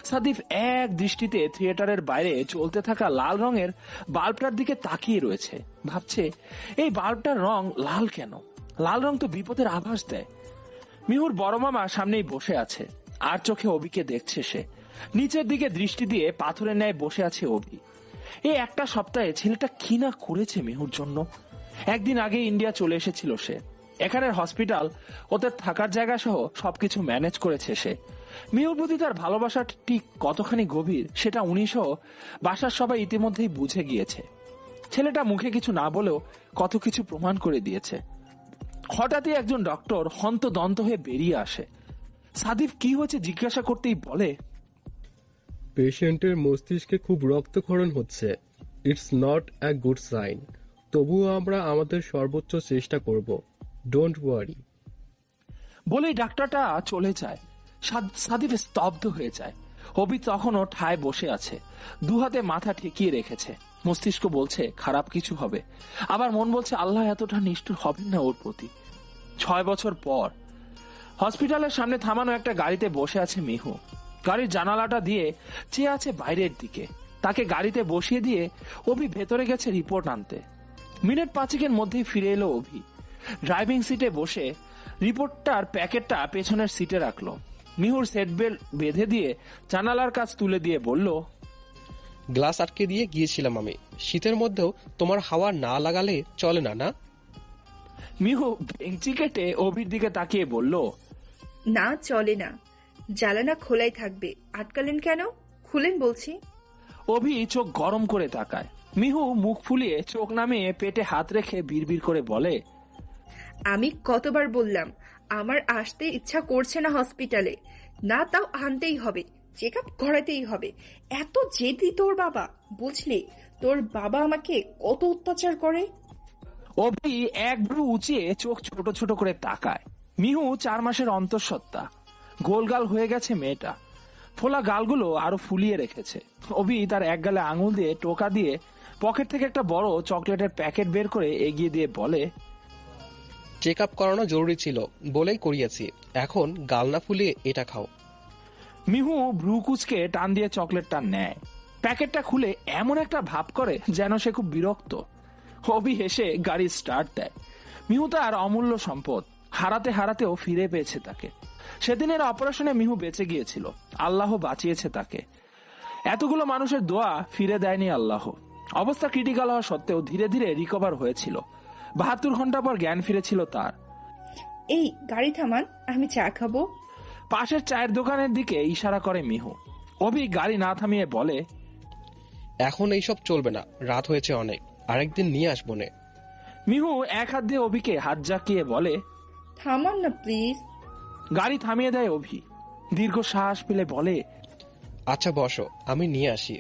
সাদিফ এক দৃষ্টিতে থিয়েটারের বাইরে চলতে থাকা লাল রঙের বাল্বটার দিকে তাকিয়ে রয়েছে। ভাবছে, এই বাল্বটার রং লাল কেন? লাল রং তো বিপদের আভাস দেয়। মিহুর বড় মামা সামনেই বসে আছে, আর চোখে অভিকে দেখছে সে। নিচের দিকে দৃষ্টি দিয়ে পাথরের ন্যায় বসে আছে অভি। এই একটা সপ্তাহে ছেলেটা কি না করেছে মিহুর জন্য। একদিন আগে ইন্ডিয়া চলে এসেছিল সে। এখানের হসপিটাল, ওদের থাকার জায়গা সহ সবকিছু ম্যানেজ করেছে সে। মিহুর প্রতি তার ভালোবাসা ঠিক কতখানি গভীর সেটা উনি সহ বাসার সবাই ইতিমধ্যেই বুঝে গিয়েছে। ছেলেটা মুখে কিছু না বলেও কত কিছু প্রমাণ করে দিয়েছে। হঠাৎই একজন ডক্টর হন্তদন্ত হয়ে বেরিয়ে আসে। সাদিফ কি হয়েছে জিজ্ঞাসা করতেই বলে, পেশেন্টের মস্তিষ্কে খুব রক্তক্ষরণ হচ্ছে। It's not a good sign. তবুও আমরা আমাদের সর্বোচ্চ চেষ্টা করব। Don't worry. বলেই ডাক্তারটা চলে যায়। সাদিফ স্তব্ধ হয়ে যায়। অভি তখনও ঠায় বসে আছে, দুহাতে মাথা ঠেকিয়ে রেখেছে। মস্তিষ্ক বলছে খারাপ কিছু হবে, আবার মন বলছে আল্লাহ এতটা নিষ্ঠুর হবেন না ওর প্রতি। 6 বছর পর হসপিটালের সামনে থামানো একটা গাড়িতে বসে আছে মিহু। গাড়ির জানালাটা দিয়ে চেয়ে আছে বাইরের দিকে। তাকে গাড়িতে বসিয়ে দিয়ে অভি ভেতরে গেছে রিপোর্ট আনতে। মিনিট 5 মধ্যেই ফিরে এলো অভি। ড্রাইভিং সিটে বসে রিপোর্টটার প্যাকেটটা পেছনের সিটে রাখলো। মিহুর সেট বেল্ট বেঁধে দিয়ে জানালার কাজ তুলে দিয়ে বলল, গ্লাস আটকে দিয়ে গিয়েছিলাম আমি। শীতের মধ্যেও তোমার হাওয়া না লাগালে চলে না, না? মিহু বেঞ্চি কেটে অভির দিকে তাকিয়ে বলল, না, চলে না। জানালা খোলাই থাকবে। আটকালেন কেন? খুলেন বলছি। অভি চোখ গরম করে তাকায়। মিহু মুখ ফুলিয়ে চোখ নামিয়ে পেটে হাত রেখে বিড়বিড় করে বলে, আমি কতবার বললাম আমার আসতে ইচ্ছা করছে না হসপিটালে। না, তাও আনতেই হবে, চেক আপ করাতেই হবে। এত জেদি তোর বাবা, বুঝলি? তোর বাবা আমাকে কত অত্যাচার করে। অভি এক ভ্রু উঁচিয়ে চোখ ছোট ছোট করে তাকায়। মিহু 4 মাসের অন্তঃসত্ত্বা। গোলগাল হয়ে গেছে মেয়েটা। ফোলা গালগুলো আরো ফুলিয়ে রেখেছে। অভি তার এক গালে আঙুল দিয়ে টোকা দিয়ে পকেট থেকে একটা বড় চকলেটের প্যাকেট বের করে এগিয়ে দিয়ে বলে, চেক আপ করানো জরুরি ছিল বলেই করিয়েছি। এখন গাল না ফুলিয়ে এটা খাও। মিহু ভ্রু কুচকে টান দিয়ে চকলেটটা নেয়। প্যাকেটটা খুলে এমন একটা ভাব করে যেন সে খুব বিরক্ত। অভি হেসে গাড়ি স্টার্ট দেয়। মিহু তার অমূল্য সম্পদ, হারাতে হারাতেও ফিরে পেয়েছে তাকে। সেদিনের অপারেশনে মিহু বেঁচে গিয়েছিল, আল্লাহ বাঁচিয়েছে তাকে। এতগুলো মানুষের দোয়া ফিরে দেয়নি আল্লাহ। অবস্থা ক্রিটিক্যাল হওয়া সত্ত্বেও ধীরে ধীরে রিকভার হয়েছিল। 72 ঘন্টা পর জ্ঞান ফিরেছিল তার। এই গাড়ি থামান, আমি চা খাবো। পাশের চায়ের দোকানের দিকে ইশারা করে মিহু। অভি গাড়ি না থামিয়ে বলে, এখন এইসব চলবে না, রাত হয়েছে অনেক, আরেকদিন নিয়ে আসবো নে। মিহু এক হাত দিয়ে অভিকে হাত জাকিয়ে বলে, থামান না প্লিজ। গাড়ি থামিয়ে দেয় অভি। দীর্ঘ শ্বাস ফেলে বলে, আচ্ছা বসো, আমি নিয়ে আসি।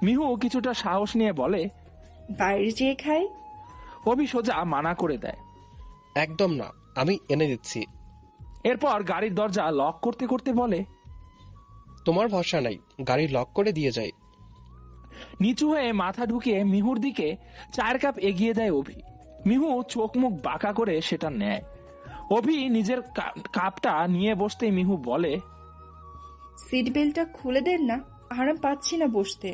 মিহু কিছুটা সাহস নিয়ে বলে, বাইরে যেয়ে খাই। অভি সোজা মানা করে দেয়, একদম না, আমি এনে দিচ্ছি। এরপর গাড়ির দরজা লক করতে করতে বলে, তোমার ভরসা নাই, গাড়ি লক করে দিয়ে যাই। নিচু হয়ে মাথা ঢুকিয়ে মিহুর দিকে 4 কাপ এগিয়ে দেয় অভি। মিহু চোখ মুখ বাঁকা করে সেটা নেয়। অভি নিজের কাপটা নিয়ে বসতেই মিহু বলে, সিট বেল্টটা খুলে দেন না, আরাম পাচ্ছি না বসতে।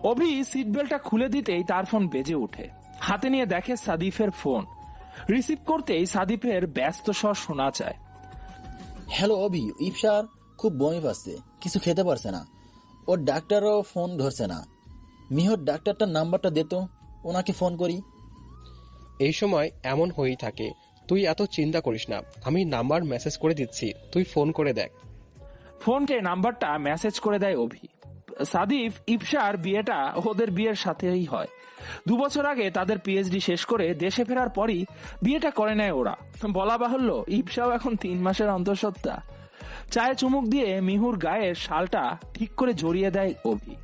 অভি সিট বেল্টটা খুলে দিতেই তার ফোন বেজে ওঠে। হাতে নিয়ে দেখে সাদিফের ফোন। রিসিভ করতেই সাদিফের ব্যস্ত স্বর শোনা যায়। হ্যালো অভি, ইফসার খুব বমি পাচ্ছে, কিছু খেতে পারছে না। ওর ডাক্তারও ফোন ধরছে না। মিহর ডাক্তারটার নাম্বারটা দে তো, ওনাকে ফোন করি। এই সময় এমন হয়েই থাকে, তুই এত চিন্তা করিস না, আমি নাম্বার মেসেজ করে দিচ্ছি, তুই ফোন করে দেখ। ফোনকে নাম্বারটা মেসেজ করে দেয় অভি। সাদিফ ইফসার বিয়েটা ওদের বিয়ের সাথেই হয়। 2 বছর আগে তাদের পিএইচডি শেষ করে দেশে ফেরার পরই বিয়েটা করে নেয় ওরা। বলা বাহুল্য, ইফসাও এখন 3 মাসের অন্তঃসত্ত্বা। চায়ে চুমুক দিয়ে মিহুর গায়ের শালটা ঠিক করে জড়িয়ে দেয় অভি।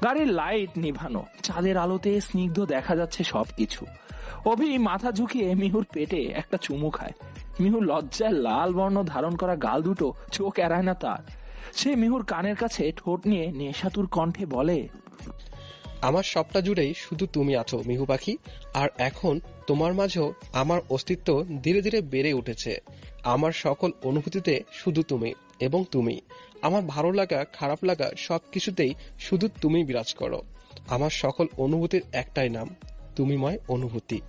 গাড়ির লাইট নিভানো, চাঁদের আলোতে স্নিগ্ধ দেখা যাচ্ছে সবকিছু। অভি মাথা ঝুঁকিয়ে মিহুর পেটে একটা চুমু খায়। মিহু লজ্জায় লাল বর্ণ ধারণ করা গাল দুটো চোখ এড়ায় না তার। সে মিহুর কানের কাছে ঠোঁট নিয়ে নেশাতুর কণ্ঠে বলে, আমার সবটা জুড়েই শুধু তুমি আছো মিহু পাখি। আর এখন তোমার মাঝেও আমার অস্তিত্ব ধীরে ধীরে বেড়ে উঠেছে। আমার সকল অনুভূতিতে শুধু তুমি এবং তুমি। আমার ভালো লাগা খারাপ লাগা সবকিছুতেই শুধু তুমি বিরাজ করো। আমার সকল অনুভূতির একটাই নাম, তুমিময় অনুভূতি।